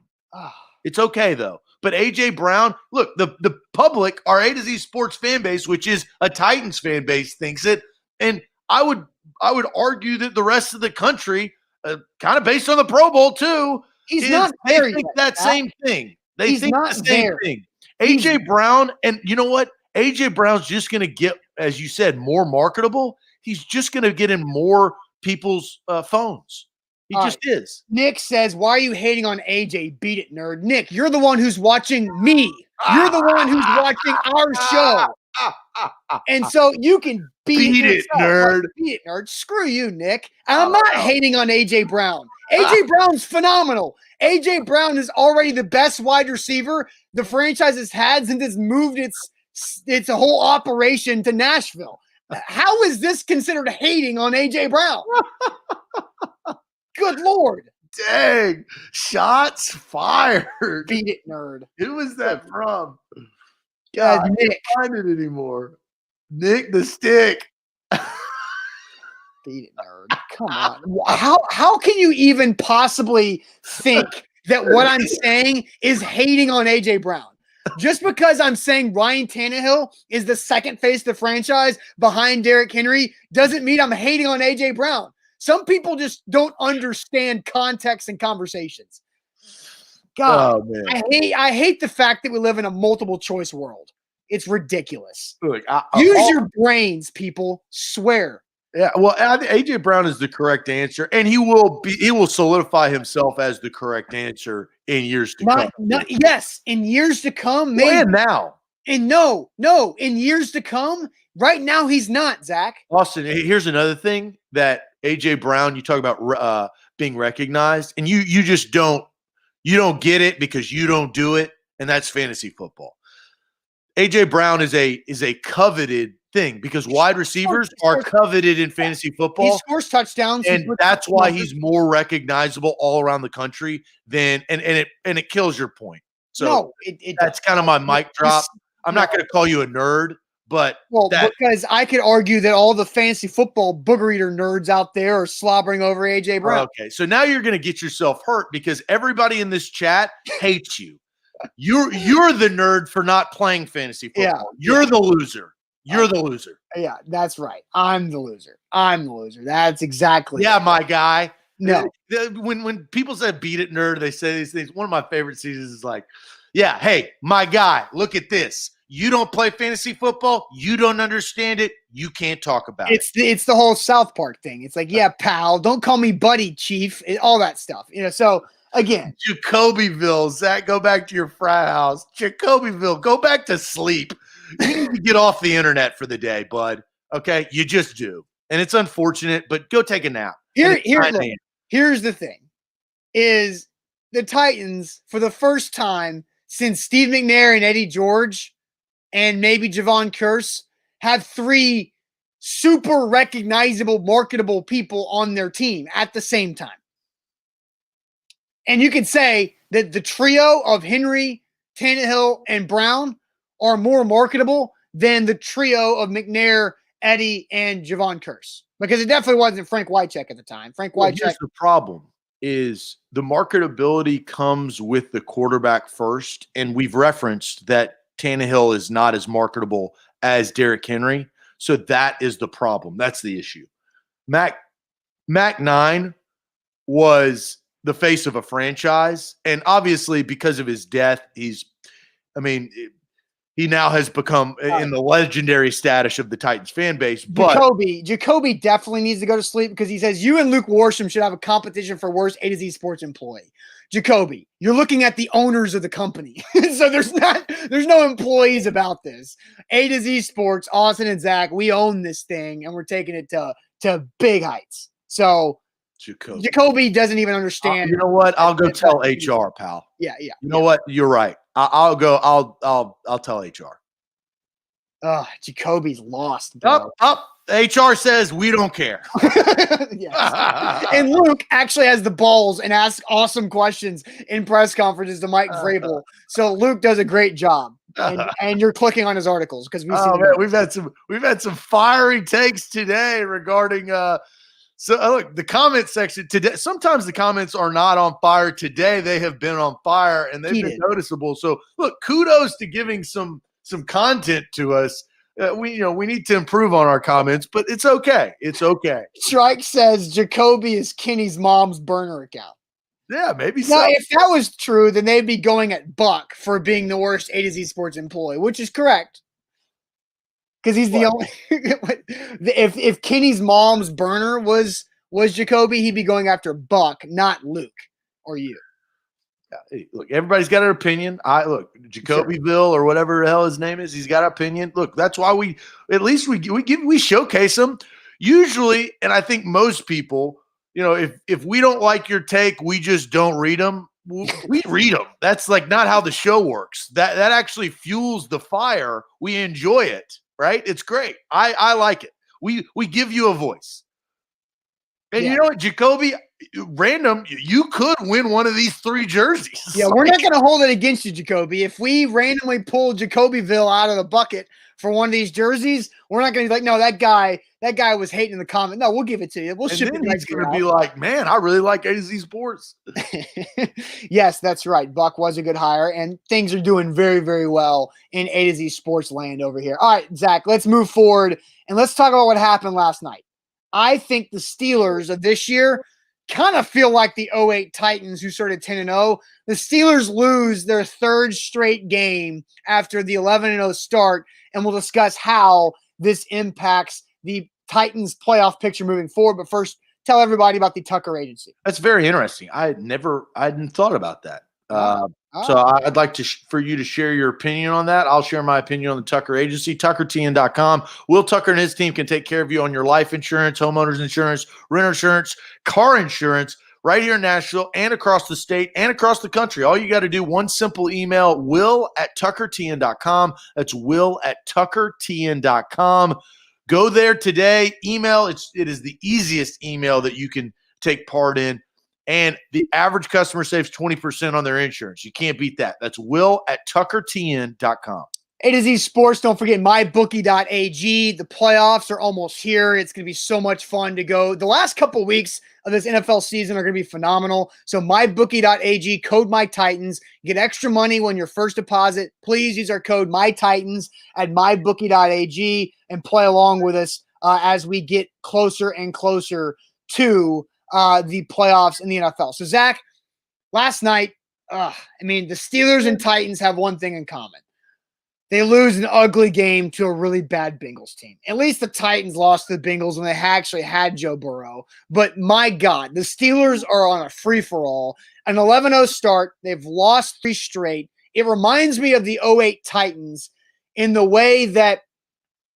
It's okay though. But AJ Brown, look, the public, our A to Z Sports fan base, which is a Titans fan base, thinks it. And I would argue that the rest of the country, kind of based on the Pro Bowl too, they think that same thing. They think the same thing. AJ Brown, and you know what? AJ Brown's just going to get, as you said, more marketable. He's just going to get in more people's phones. He just is. Nick says, "Why are you hating on AJ? Beat it, nerd." Nick, you're the one who's watching me. You're the one who's watching our show. And so you can beat it, nerd. Beat it, nerd. Screw you, Nick. And I'm not hating on AJ Brown. AJ Brown's phenomenal. AJ Brown is already the best wide receiver the franchise has had since it's moved its whole operation to Nashville. How is this considered hating on AJ Brown? Good Lord. Dang. Shots fired. Beat it, nerd. Who was that from? God, Nick. I can't find it anymore. Nick the Stick. Beat it, nerd. Come on. How can you even possibly think that what I'm saying is hating on AJ Brown? Just because I'm saying Ryan Tannehill is the second face of the franchise behind Derrick Henry doesn't mean I'm hating on AJ Brown. Some people just don't understand context and conversations. God, I hate the fact that we live in a multiple choice world. It's ridiculous. Look, use your brains, people. Swear. Yeah, well, AJ Brown is the correct answer, and he will solidify himself as the correct answer in years to come. Yes, in years to come, maybe. And now. And no, in years to come. Right now, he's not, Zach. Austin, here's another thing that AJ Brown, you talk about being recognized, and you just don't get it because you don't do it, and that's fantasy football. AJ Brown is a coveted thing because wide receivers are coveted in fantasy football. He scores touchdowns, and that's why he's more recognizable all around the country than and it kills your point. So that's kind of my mic drop. I'm not going to call you a nerd, but because I could argue that all the fantasy football booger eater nerds out there are slobbering over AJ Brown. Okay, so now you're going to get yourself hurt because everybody in this chat hates you. You're the nerd for not playing fantasy football. Yeah, you're the loser. You're the loser. Yeah, that's right. I'm the loser. That's exactly it. My guy. No. When people say beat it, nerd, they say these things. One of my favorite seasons is like, yeah, hey, my guy, look at this. You don't play fantasy football. You don't understand it. You can't talk about it. It's the whole South Park thing. It's like, yeah, pal, don't call me buddy, chief, all that stuff. So again, Jacobyville, Zach, go back to your frat house. Jacobyville, go back to sleep. You need to get off the internet for the day, bud. Okay, you just do, and it's unfortunate, but go take a nap. Here's the thing: is the Titans for the first time since Steve McNair and Eddie George, and maybe Javon Curse have three super recognizable, marketable people on their team at the same time. And you could say that the trio of Henry, Tannehill, and Brown are more marketable than the trio of McNair, Eddie, and Javon Curse. Because it definitely wasn't Frank Wycheck at the time. Here's the problem is the marketability comes with the quarterback first. And we've referenced that Tannehill is not as marketable as Derrick Henry. So that is the problem. That's the issue. Mac 9 was the face of a franchise. And obviously, because of his death, he now has become in the legendary status of the Titans fan base. But Jacoby definitely needs to go to sleep because he says you and Luke Worsham should have a competition for worst A to Z sports employee. Jacoby, you're looking at the owners of the company. So there's no employees about this. A to Z Sports, Austin and Zach, we own this thing and we're taking it to big heights. So Jacoby doesn't even understand. You know what? I'll go tell HR, pal. Yeah. You know what? You're right. I'll tell HR. Jacoby's lost, bro. HR says we don't care. Yes. And Luke actually has the balls and asks awesome questions in press conferences to Mike Vrabel. So Luke does a great job. And you're clicking on his articles because we've had some fiery takes today regarding look, the comment section today. Sometimes the comments are not on fire. Today they have been on fire and they've been noticeable. So look, kudos to giving some content to us. We need to improve on our comments, but it's okay. It's okay. Strike says Jacoby is Kenny's mom's burner account. Yeah, maybe so. Now, if that was true, then they'd be going at Buck for being the worst A to Z Sports employee, which is correct. Because he's the only. If Kenny's mom's burner was Jacoby, he'd be going after Buck, not Luke or you. Hey, look, everybody's got an opinion. Jacobyville or whatever the hell his name is, he's got an opinion. Look, that's why we showcase him usually, and I think most people, if we don't like your take, we just don't read them. We read them. That's like not how the show works. That actually fuels the fire. We enjoy it, right? It's great. I like it. We give you a voice. And you know what, Jacoby, random, you could win one of these 3 jerseys. Yeah, we're not going to hold it against you, Jacoby. If we randomly pull Jacobyville out of the bucket for one of these jerseys, we're not going to be like, no, that guy was hating in the comment. No, we'll give it to you. We'll ship it. He's going to be like, man, I really like A to Z Sports. Yes, that's right. Buck was a good hire, and things are doing very, very well in A to Z Sports land over here. All right, Zach, let's move forward, and let's talk about what happened last night. I think the Steelers of this year kind of feel like the 08 Titans who started 10-0. The Steelers lose their 3rd straight game after the 11-0 start, and we'll discuss how this impacts the Titans playoff picture moving forward. But first, tell everybody about the Tucker Agency. That's very interesting. I hadn't thought about that. So I'd like for you to share your opinion on that. I'll share my opinion on the Tucker Agency, tuckertn.com. Will Tucker and his team can take care of you on your life insurance, homeowners insurance, renter insurance, car insurance right here in Nashville and across the state and across the country. All you got to do, one simple email, will@tuckertn.com. That's will@tuckertn.com. Go there today. Email. It is the easiest email that you can take part in. And the average customer saves 20% on their insurance. You can't beat that. That's will@tuckertn.com. A to Z Sports. Don't forget mybookie.ag. The playoffs are almost here. It's going to be so much fun to go. The last couple weeks of this NFL season are going to be phenomenal. So mybookie.ag, code MyTitans. Get extra money when your first deposit. Please use our code MyTitans at mybookie.ag and play along with us as we get closer and closer to the playoffs in the NFL. So, Zach, last night, the Steelers and Titans have one thing in common. They lose an ugly game to a really bad Bengals team. At least the Titans lost to the Bengals when they actually had Joe Burrow. But, my God, the Steelers are on a free-for-all. An 11-0 start. They've lost 3 straight. It reminds me of the 08 Titans in the way that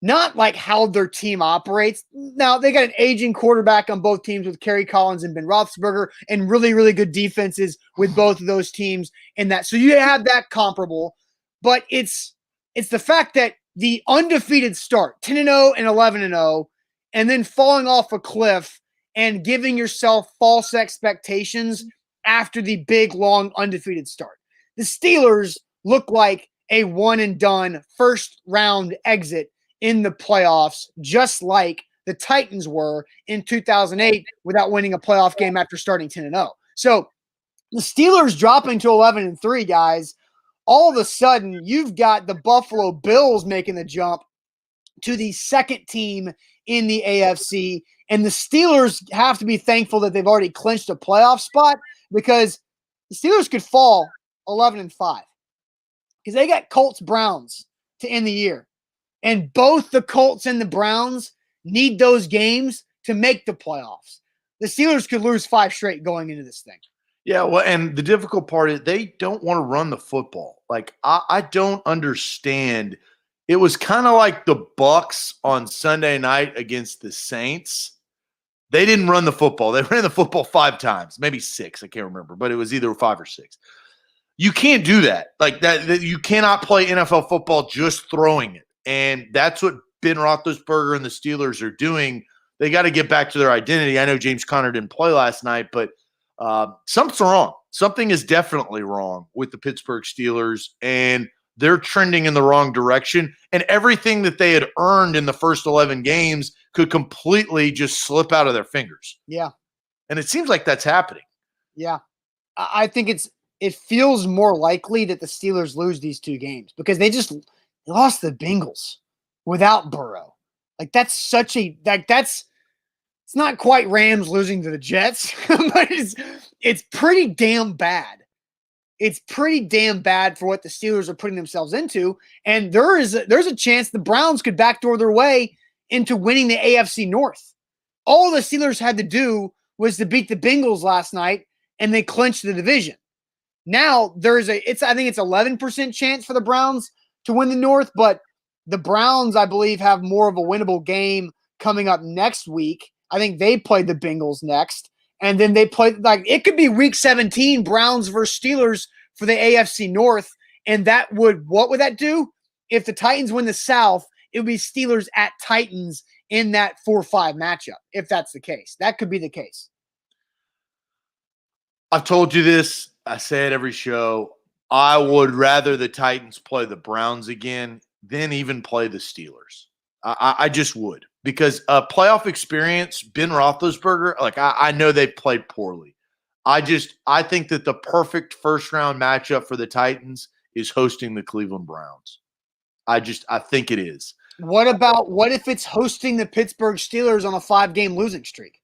not like how their team operates. Now, they got an aging quarterback on both teams with Kerry Collins and Ben Roethlisberger and really, really good defenses with both of those teams in that. So you have that comparable, but it's the fact that the undefeated start, 10-0 and 11-0, and then falling off a cliff and giving yourself false expectations after the big, long, undefeated start. The Steelers look like a one-and-done first-round exit in the playoffs, just like the Titans were in 2008 without winning a playoff game after starting 10-0. So the Steelers dropping to 11-3, guys, all of a sudden you've got the Buffalo Bills making the jump to the second team in the AFC. And the Steelers have to be thankful that they've already clinched a playoff spot, because the Steelers could fall 11-5 because they got Colts Browns to end the year. And both the Colts and the Browns need those games to make the playoffs. The Steelers could lose 5 straight going into this thing. Yeah, well, and the difficult part is they don't want to run the football. Like, I don't understand. It was kind of like the Bucks on Sunday night against the Saints. They didn't run the football. They ran the football 5 times, maybe 6. I can't remember, but it was either 5 or 6. You can't do that. Like that you cannot play NFL football just throwing it. And that's what Ben Roethlisberger and the Steelers are doing. They got to get back to their identity. I know James Conner didn't play last night, but something's wrong. Something is definitely wrong with the Pittsburgh Steelers, and they're trending in the wrong direction. And everything that they had earned in the first 11 games could completely just slip out of their fingers. Yeah. And it seems like that's happening. Yeah. I think it feels more likely that the Steelers lose these 2 games because they lost the Bengals without Burrow. Like, that's such a – it's not quite Rams losing to the Jets, but it's pretty damn bad. It's pretty damn bad for what the Steelers are putting themselves into. And there's a chance the Browns could backdoor their way into winning the AFC North. All the Steelers had to do was to beat the Bengals last night, and they clinched the division. Now I think it's 11% chance for the Browns to win the North, but the Browns, I believe, have more of a winnable game coming up next week. I think they play the Bengals next. And then they play, like, it could be week 17, Browns versus Steelers for the AFC North. And what would that do? If the Titans win the South, it would be Steelers at Titans in that 4-5 matchup, if that's the case. That could be the case. I've told you this. I say it every show. I would rather the Titans play the Browns again than even play the Steelers. I just would. Because playoff experience, Ben Roethlisberger, like I know they played poorly. I think that the perfect first-round matchup for the Titans is hosting the Cleveland Browns. I think it is. What if it's hosting the Pittsburgh Steelers on a 5-game losing streak?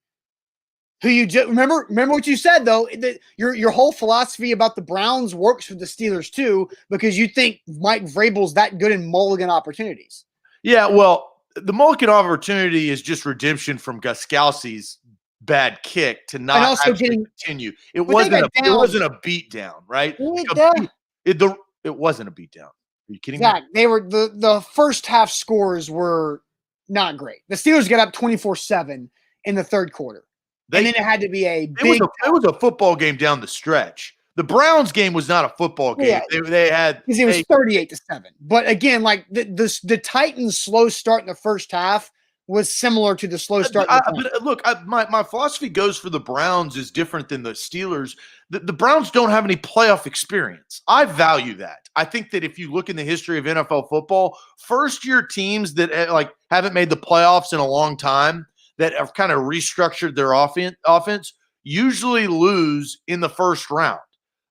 Who you just remember what you said, though, that your whole philosophy about the Browns works for the Steelers too, because you think Mike Vrabel's that good in mulligan opportunities. Yeah, well, the mulligan opportunity is just redemption from Gostkowski's bad kick to not continue. It wasn't a beatdown, right? It wasn't a beatdown. Are you kidding me? They were the first half scores were not great. The Steelers got up 24-7 in the third quarter. And then it had to be it was a football game down the stretch. The Browns game was not a football game. Yeah, they had because it was 38-7. But again, like the Titans' slow start in the first half was similar to the slow start. But look, my philosophy goes for the Browns is different than the Steelers. The Browns don't have any playoff experience. I value that. I think that if you look in the history of NFL football, first-year teams that haven't made the playoffs in a long time, that have kind of restructured their offense, usually lose in the first round.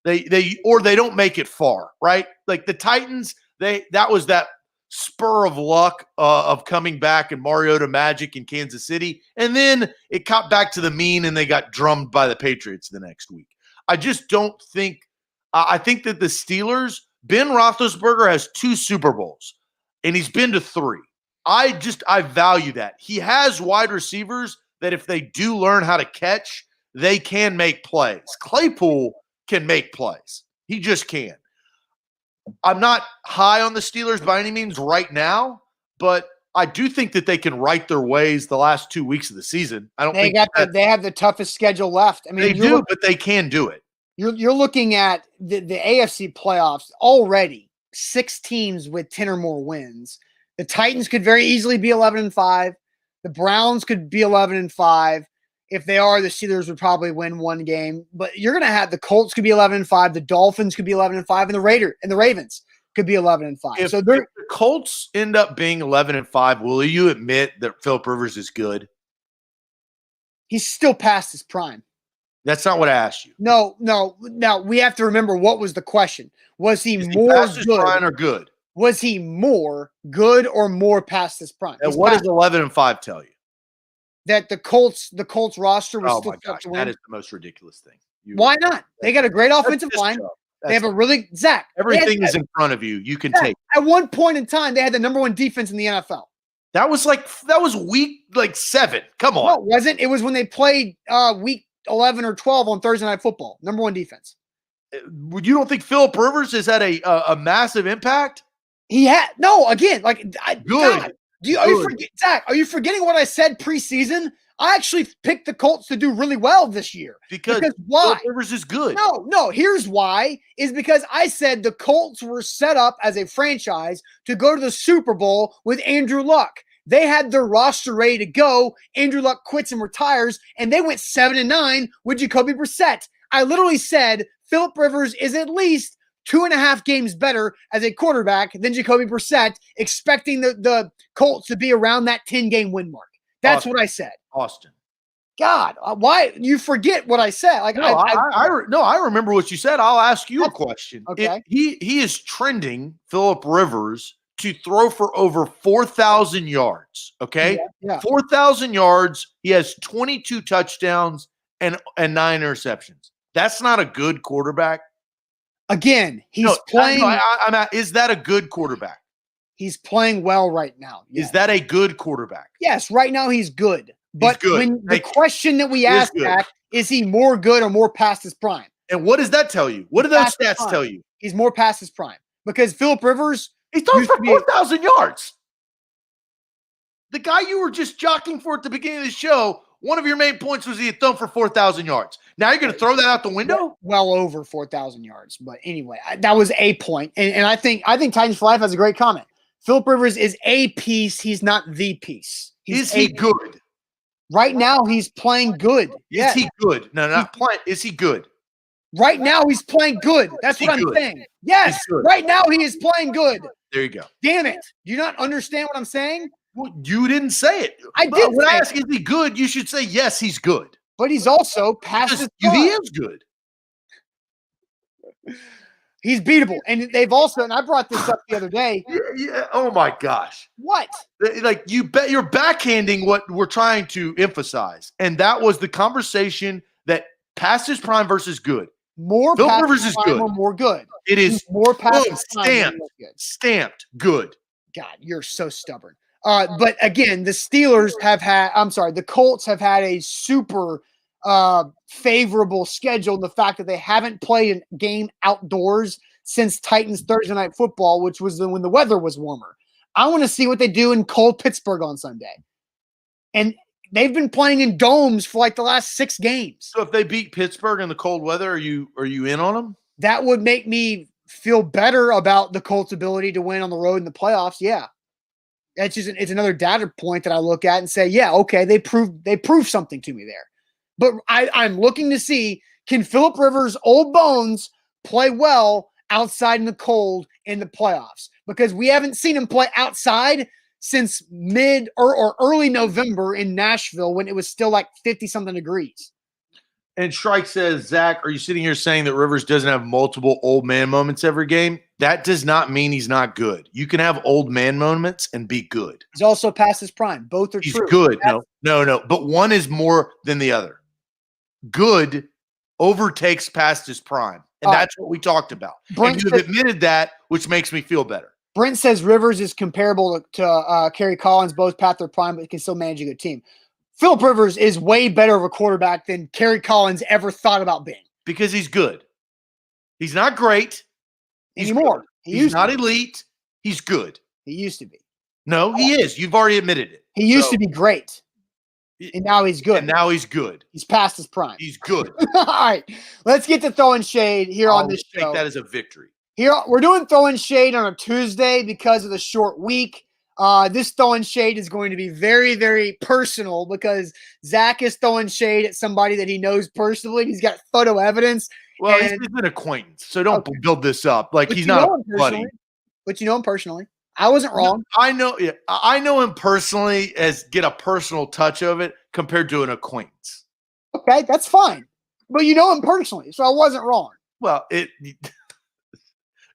They don't make it far, right? Like the Titans, that was that spur of luck of coming back and Mariota magic in Kansas City, and then it caught back to the mean and they got drummed by the Patriots the next week. I just don't think I think that the Steelers, Ben Roethlisberger has 2 Super Bowls, and he's been to 3. I value that. He has wide receivers that if they do learn how to catch, they can make plays. Claypool can make plays. He just can. I'm not high on the Steelers by any means right now, but I do think that they can right their ways the last 2 weeks of the season. They have the toughest schedule left. I mean, but they can do it. You're looking at the AFC playoffs already, 6 teams with 10 or more wins. The Titans could very easily be 11-5. The Browns could be 11-5. If they are, the Steelers would probably win 1 game. But you're going to have the Colts could be 11-5. The Dolphins could be 11-5, and the Ravens could be 11-5. If the Colts end up being 11-5, will you admit that Philip Rivers is good? He's still past his prime. That's not what I asked you. No. Now we have to remember what was the question. Was he more past his prime or good? Was he more good or more past his prime? And what does 11-5 tell you? That the Colts roster was Oh still my set up gosh, to win. that is the most ridiculous thing. Why not? They got a great offensive line. They have a really Zach. Everything is in front of you. You can take. At one point in time, they had the number 1 defense in the NFL. That was week 7. Come on. No, it wasn't. It was when they played week 11 or 12 on Thursday Night Football. Number 1 defense. You don't think Phillip Rivers has had a massive impact? He had good. God, Zach, are you forgetting what I said preseason? I actually picked the Colts to do really well this year. Because why? Phillip Rivers is good. No. Here's why. Is because I said the Colts were set up as a franchise to go to the Super Bowl with Andrew Luck. They had their roster ready to go. Andrew Luck quits and retires, and they went 7-9 with Jacoby Brissett. I literally said Phillip Rivers is at least 2.5 games better as a quarterback than Jacoby Brissett, expecting the Colts to be around that 10-game win mark. That's what I said. Austin. God, why you forget what I said? I remember what you said. I'll ask you a question. Okay. He is trending Phillip Rivers to throw for over 4,000 yards. Okay. Yeah. 4,000 yards. He has 22 touchdowns and 9 interceptions. That's not a good quarterback. Again, he's playing. Is that a good quarterback? He's playing well right now. Yeah. Is that a good quarterback? Yes, right now he's good. But he's good. When the question that we asked back, is he more good or more past his prime? And what does that tell you? What do those stats tell you? He's more past his prime. Because Phillip Rivers, he throws for 4,000 yards. The guy you were just jockeying for at the beginning of the show, one of your main points was he had thrown for 4,000 yards. Now you're going to throw that out the window? Well over 4,000 yards. But anyway, that was a point. And I think Titans for Life has a great comment. Phillip Rivers is a piece. He's not the piece. Is he good? Right now, he's playing good. Is he good? No, not playing. Is he good? Right now, he's playing good. That's what I'm saying. Yes, right now he is playing good. There you go. Damn it. Do you not understand what I'm saying? Well, you didn't say it. I did. When I ask, is he good? You should say, yes, he's good. But he's also past his prime. He is good. He's beatable. And they've also, and I brought this up the other day. Yeah. Oh my gosh. What? Like you bet you're backhanding what we're trying to emphasize. And that was the conversation that past his prime versus good. More Phillip Rivers is good. Or more good. It is more past his prime. Stamped good. God, you're so stubborn. But again, the Colts have had a super favorable schedule in the fact that they haven't played a game outdoors since Titans Thursday Night Football, which was when the weather was warmer. I want to see what they do in cold Pittsburgh on Sunday. And they've been playing in domes for like the last 6 games. So if they beat Pittsburgh in the cold weather, are you in on them? That would make me feel better about the Colts' ability to win on the road in the playoffs. Yeah. It's another data point that I look at and say, yeah, okay, they proved something to me there. But I'm looking to see, can Phillip Rivers' old bones play well outside in the cold in the playoffs? Because we haven't seen him play outside since mid or early November in Nashville when it was still like 50-something degrees. And Shrike says, Zach, are you sitting here saying that Rivers doesn't have multiple old man moments every game? That does not mean he's not good. You can have old man moments and be good. He's also past his prime. Both are true. He's good. No. But one is more than the other. Good overtakes past his prime. And that's what we talked about. And you've admitted that, which makes me feel better. Brent says Rivers is comparable to Kerry Collins, both past their prime, but can still manage a good team. Phillip Rivers is way better of a quarterback than Kerry Collins ever thought about being. Because he's good. He's not great. Anymore. He's not elite. He's good. He used to be. No, he is. You've already admitted it. He used to be great. And now he's good. And now he's good. He's past his prime. He's good. All right. Let's get to throwing shade here on this show. I think that is a victory. Here we're doing throwing shade on a Tuesday because of the short week. This throwing shade is going to be very, very personal because Zach is throwing shade at somebody that he knows personally. He's got photo evidence. Well, he's an acquaintance, so don't build this up. Like he's not a buddy. But you know him personally. I wasn't wrong. I know him personally as get a personal touch of it compared to an acquaintance. Okay, that's fine. But you know him personally, so I wasn't wrong. Well,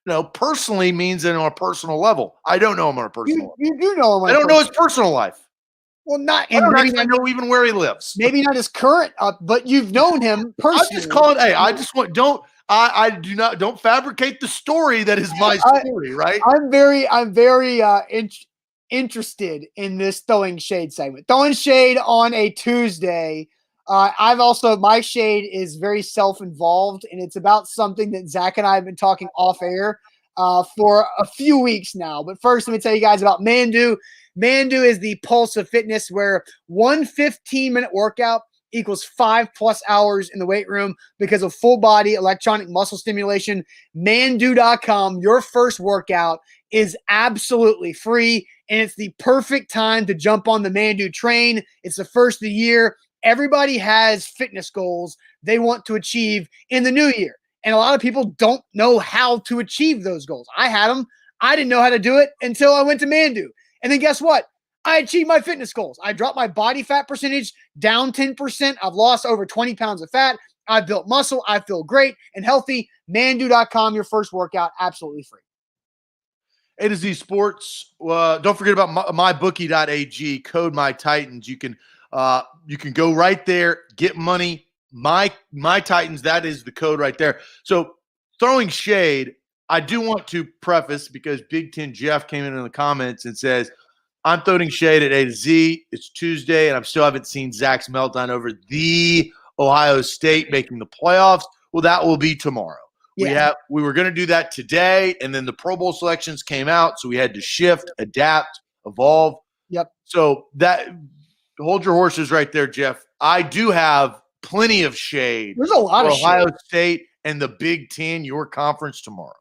No, personally means on a personal level. I don't know him on a personal level. You do know him. I don't know his personal life. Well, not I and don't maybe actually not, know even where he lives. maybe not his current, but you've known him personally. I'm just calling. Hey, I just want don't fabricate the story that is my story, right? I'm very interested in this throwing shade segment. Throwing shade on a Tuesday. My shade is very self-involved, and it's about something that Zach and I have been talking off air for a few weeks now. But first, let me tell you guys about Mandu. Mandu is the pulse of fitness where one 15-minute workout equals 5+ hours in the weight room because of full body electronic muscle stimulation. Mandu.com, your first workout is absolutely free, and it's the perfect time to jump on the Mandu train. It's the first of the year. Everybody has fitness goals they want to achieve in the new year. And a lot of people don't know how to achieve those goals. I had them. I didn't know how to do it until I went to Mandu. And then guess what? I achieved my fitness goals. I dropped my body fat percentage down 10%. I've lost over 20 pounds of fat. I've built muscle. I feel great and healthy. Mandu.com, your first workout, absolutely free. A to Z Sports. Don't forget about mybookie.ag, code MyTitans. You can go right there, get money. My Titans, that is the code right there. So throwing shade, I do want to preface because Big Ten Jeff came in the comments and says, I'm throwing shade at A to Z. It's Tuesday, and I still haven't seen Zach's meltdown over the Ohio State making the playoffs. Well, that will be tomorrow. Yeah. We were going to do that today, and then the Pro Bowl selections came out, so we had to shift, adapt, evolve. Yep. So that hold your horses right there, Jeff. I do have plenty of shade. There's a lot of Ohio shade. State and the Big Ten, your conference tomorrow.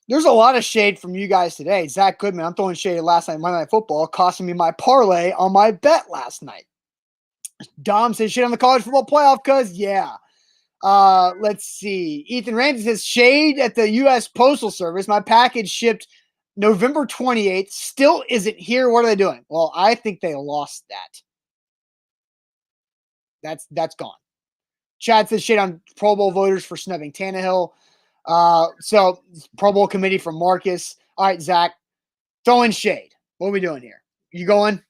There's a lot of shade from you guys today. Zach Goodman, I'm throwing shade last night, Monday Night Football, costing me my parlay on my bet last night. Dom says shit on the college football playoff because, yeah. Let's see. Ethan Ramsey says shade at the U.S. Postal Service. My package shipped November 28th. Still isn't here. What are they doing? Well, I think they lost that. That's gone. Chad says shade on Pro Bowl voters for snubbing Tannehill. So Pro Bowl committee from Marcus. All right, Zach, throwing shade. What are we doing here? You going?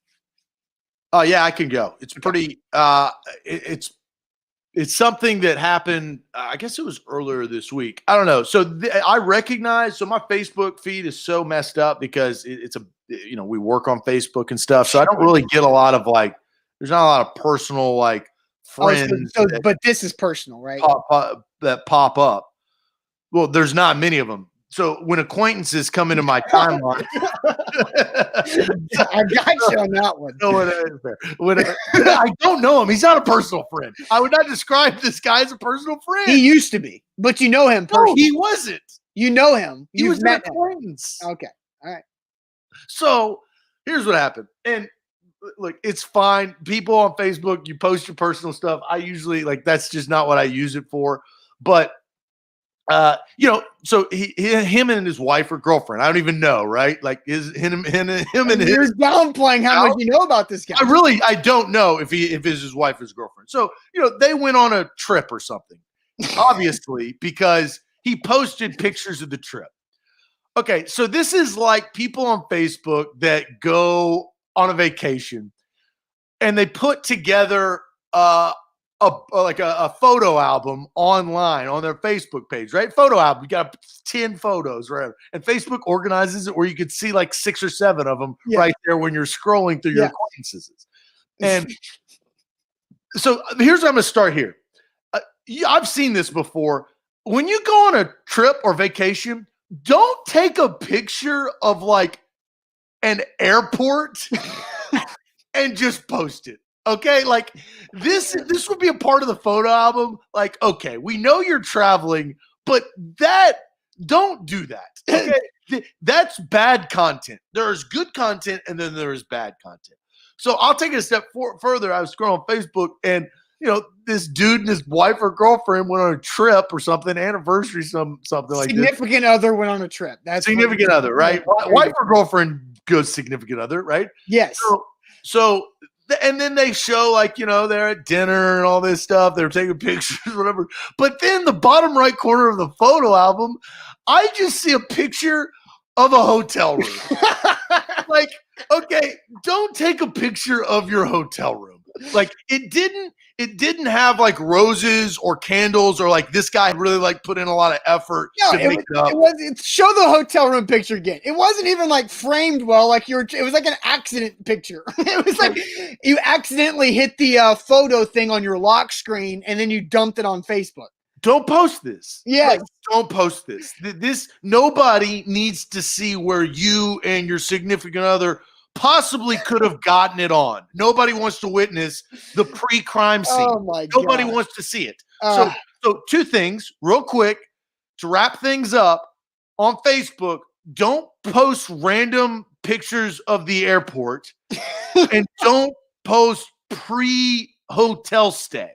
Yeah, I can go. It's pretty. It's something that happened. I guess it was earlier this week. I don't know. So I recognize. So my Facebook feed is so messed up because we work on Facebook and stuff. So I don't really get a lot of there's not a lot of personal friends. But this is personal, right? That pop up. Well, there's not many of them. So when acquaintances come into my timeline, I got you on that one. I don't know him. He's not a personal friend. I would not describe this guy as a personal friend. He used to be, but you know him personally. No, he wasn't. You know him. He was met an acquaintance. Okay. All right. So here's what happened. And look, it's fine. People on Facebook, you post your personal stuff. I usually that's just not what I use it for. But so him and his wife or girlfriend, I don't even know, right? Him and You're downplaying how much you know about this guy. I don't know if it's his wife or his girlfriend. So, they went on a trip or something, obviously, because he posted pictures of the trip. Okay. So this is like people on Facebook that go on a vacation and they put together, a photo album online on their Facebook page, right? Photo album. You got 10 photos, whatever. And Facebook organizes it where you could see 6 or 7 of them right there when you're scrolling through your acquaintances. And so here's where I'm going to start here. I've seen this before. When you go on a trip or vacation, don't take a picture of an airport and just post it. Okay, this would be a part of the photo album. Okay, we know you're traveling, but don't do that. Okay, that's bad content. There is good content, and then there is bad content. So I'll take it a step further. I was scrolling on Facebook, and this dude and his wife or girlfriend went on a trip or something, anniversary, something like that. Significant other went on a trip. That's significant other, right? Wife or girlfriend goes significant other, right? Yes. So And then they show, like, they're at dinner and all this stuff. They're taking pictures, whatever. But then the bottom right corner of the photo album, I just see a picture of a hotel room. Like, okay, don't take a picture of your hotel room. Like, it didn't have like roses or candles, or like this guy really like put in a lot of effort to make it up. Show the hotel room picture again. It wasn't even like framed well. Like it was like an accident picture. It was like you accidentally hit the photo thing on your lock screen and then you dumped it on Facebook. Don't post this. Yes. Don't post this. This nobody needs to see where you and your significant other possibly could have gotten it on. Nobody wants to witness the pre-crime scene. Oh my God. Nobody wants to see it. So two things real quick to wrap things up on Facebook. Don't post random pictures of the airport and don't post pre-hotel stay.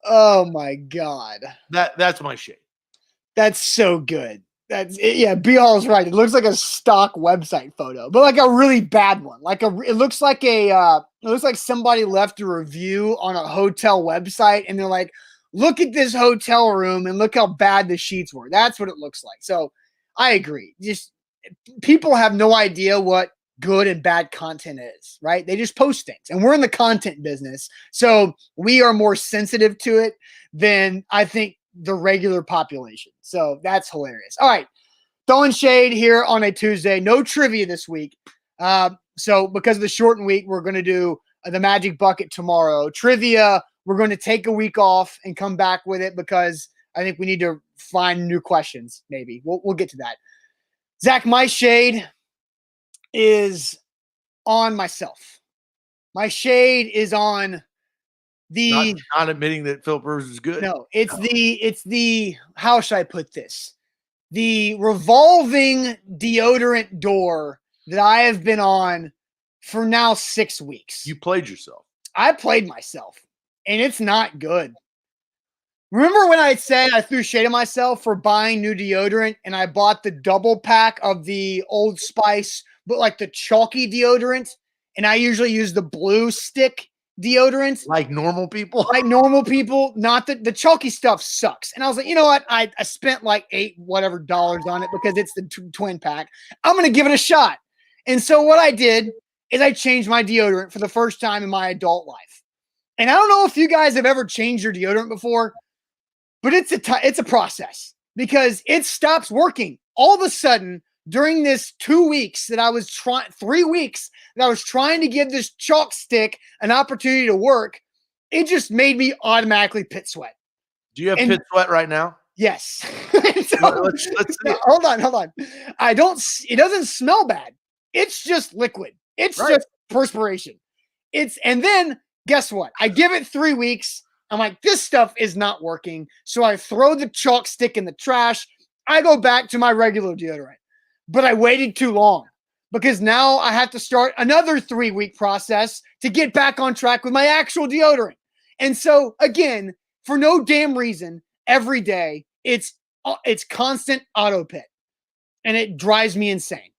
Oh my God. That's my shade. That's so good. That's it. Yeah, B-Hall's right. It looks like a stock website photo, but like a really bad one. It looks like somebody left a review on a hotel website and they're like, look at this hotel room and look how bad the sheets were. That's what it looks like. So I agree. Just people have no idea what good and bad content is, right? They just post things, and we're in the content business. So we are more sensitive to it than I think the regular population. So that's hilarious. All right. Throwing shade here on a Tuesday. No trivia this week. So because of the shortened week, we're going to do the Magic Bucket tomorrow. Trivia, we're going to take a week off and come back with it because I think we need to find new questions. Maybe we'll get to that. Zach, my shade is on myself. My shade is on the not admitting that Philip Rivers is good. No, it's the how should I put this? The revolving deodorant door that I have been on for now 6 weeks. You played yourself. I played myself, and it's not good. Remember when I said I threw shade at myself for buying new deodorant, and I bought the double pack of the Old Spice, but like the chalky deodorant, and I usually use the blue stick deodorant. Like normal people? Like normal people, not the chalky stuff sucks. And I was like, you know what? I spent like $8 on it because it's the twin pack. I'm going to give it a shot. And so what I did is I changed my deodorant for the first time in my adult life. And I don't know if you guys have ever changed your deodorant before, but it's a process because it stops working. All of a sudden, during this 2 weeks that I was 3 weeks that I was trying to give this chalk stick an opportunity to work, it just made me automatically pit sweat. Do you have pit sweat right now? Yes. So, let's see it. Hold on. It doesn't smell bad. It's just liquid. It's just perspiration. And then guess what? I give it 3 weeks. I'm like, this stuff is not working. So I throw the chalk stick in the trash. I go back to my regular deodorant. But I waited too long because now I have to start another 3-week process to get back on track with my actual deodorant. And so again, for no damn reason, every day it's constant auto pit, and it drives me insane.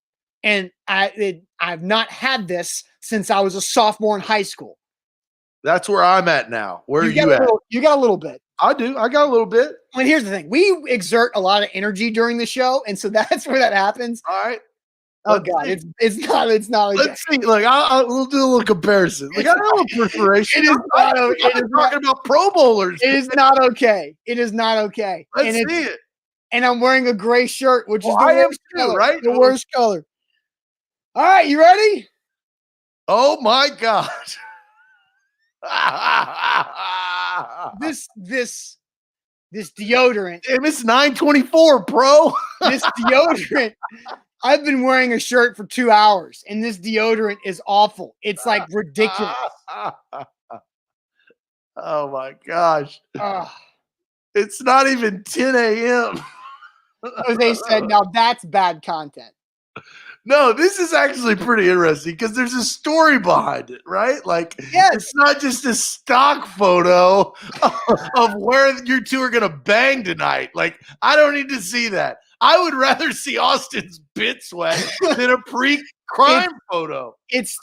And I've not had this since I was a sophomore in high school. That's where I'm at now. Where are you at? You got a little bit. I do. I got a little bit. I mean, here's the thing. We exert a lot of energy during the show, and so that's where that happens. All right. Oh God, it's not. Okay. Let's see. Look, we'll do a little comparison. Like, I don't know perspiration. It is not. I'm talking about Pro Bowlers. It is not okay. It is not okay. Let's see it. And I'm wearing a gray shirt, which is the worst color, right? The worst color. All right, you ready? Oh my God. This deodorant. Damn, it's 9:24, bro. This deodorant. I've been wearing a shirt for 2 hours, and this deodorant is awful. It's like ridiculous. Oh my gosh. It's not even 10 a.m. Jose said, now that's bad content. No, this is actually pretty interesting because there's a story behind it, right? Like, yes. It's not just a stock photo of where you two are going to bang tonight. Like, I don't need to see that. I would rather see Austin's pit sweat than a pre-crime photo. It's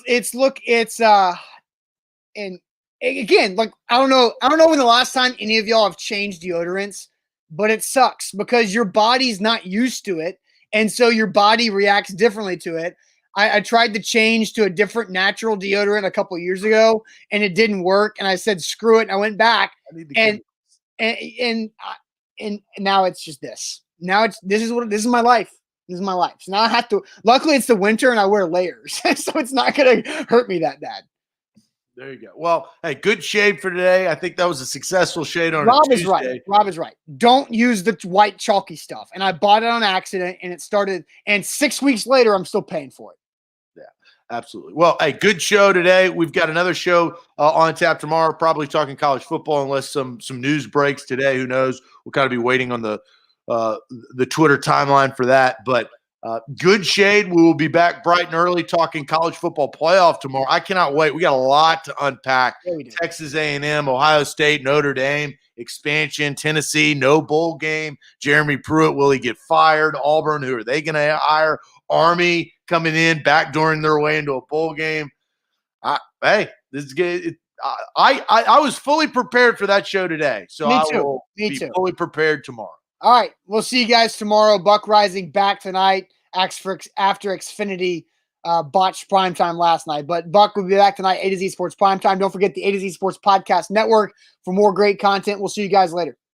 and again, like I don't know when the last time any of y'all have changed deodorants, but it sucks because your body's not used to it, and so your body reacts differently to it. I tried to change to a different natural deodorant a couple years ago, and it didn't work. And I said, "Screw it!" And I went back, I need the and chemicals. and now it's just this. Now this is my life. This is my life. So now I have to. Luckily, it's the winter, and I wear layers, so it's not going to hurt me that bad. There you go. Well, hey, good shade for today. I think that was a successful shade on Rob a is right. Tuesday. Rob is right. Don't use the white chalky stuff. And I bought it on accident, and it started. And 6 weeks later, I'm still paying for it. Yeah, absolutely. Well, hey, good show today. We've got another show on tap tomorrow. Probably talking college football, unless some news breaks today. Who knows? We'll kind of be waiting on the Twitter timeline for that. But good shade. We will be back bright and early talking college football playoff tomorrow. I cannot wait. We got a lot to unpack. Yeah, we do. Texas A&M, Ohio State, Notre Dame, expansion, Tennessee, no bowl game. Jeremy Pruitt, will he get fired? Auburn, who are they going to hire? Army coming in, backdooring their way into a bowl game. Hey, this is good. I was fully prepared for that show today, so Me I too. will Me be too. fully prepared tomorrow. All right. We'll see you guys tomorrow. Buck Rising back tonight. After Xfinity botched primetime last night. But Buck will be back tonight, A to Z Sports Primetime. Don't forget the A to Z Sports Podcast Network for more great content. We'll see you guys later.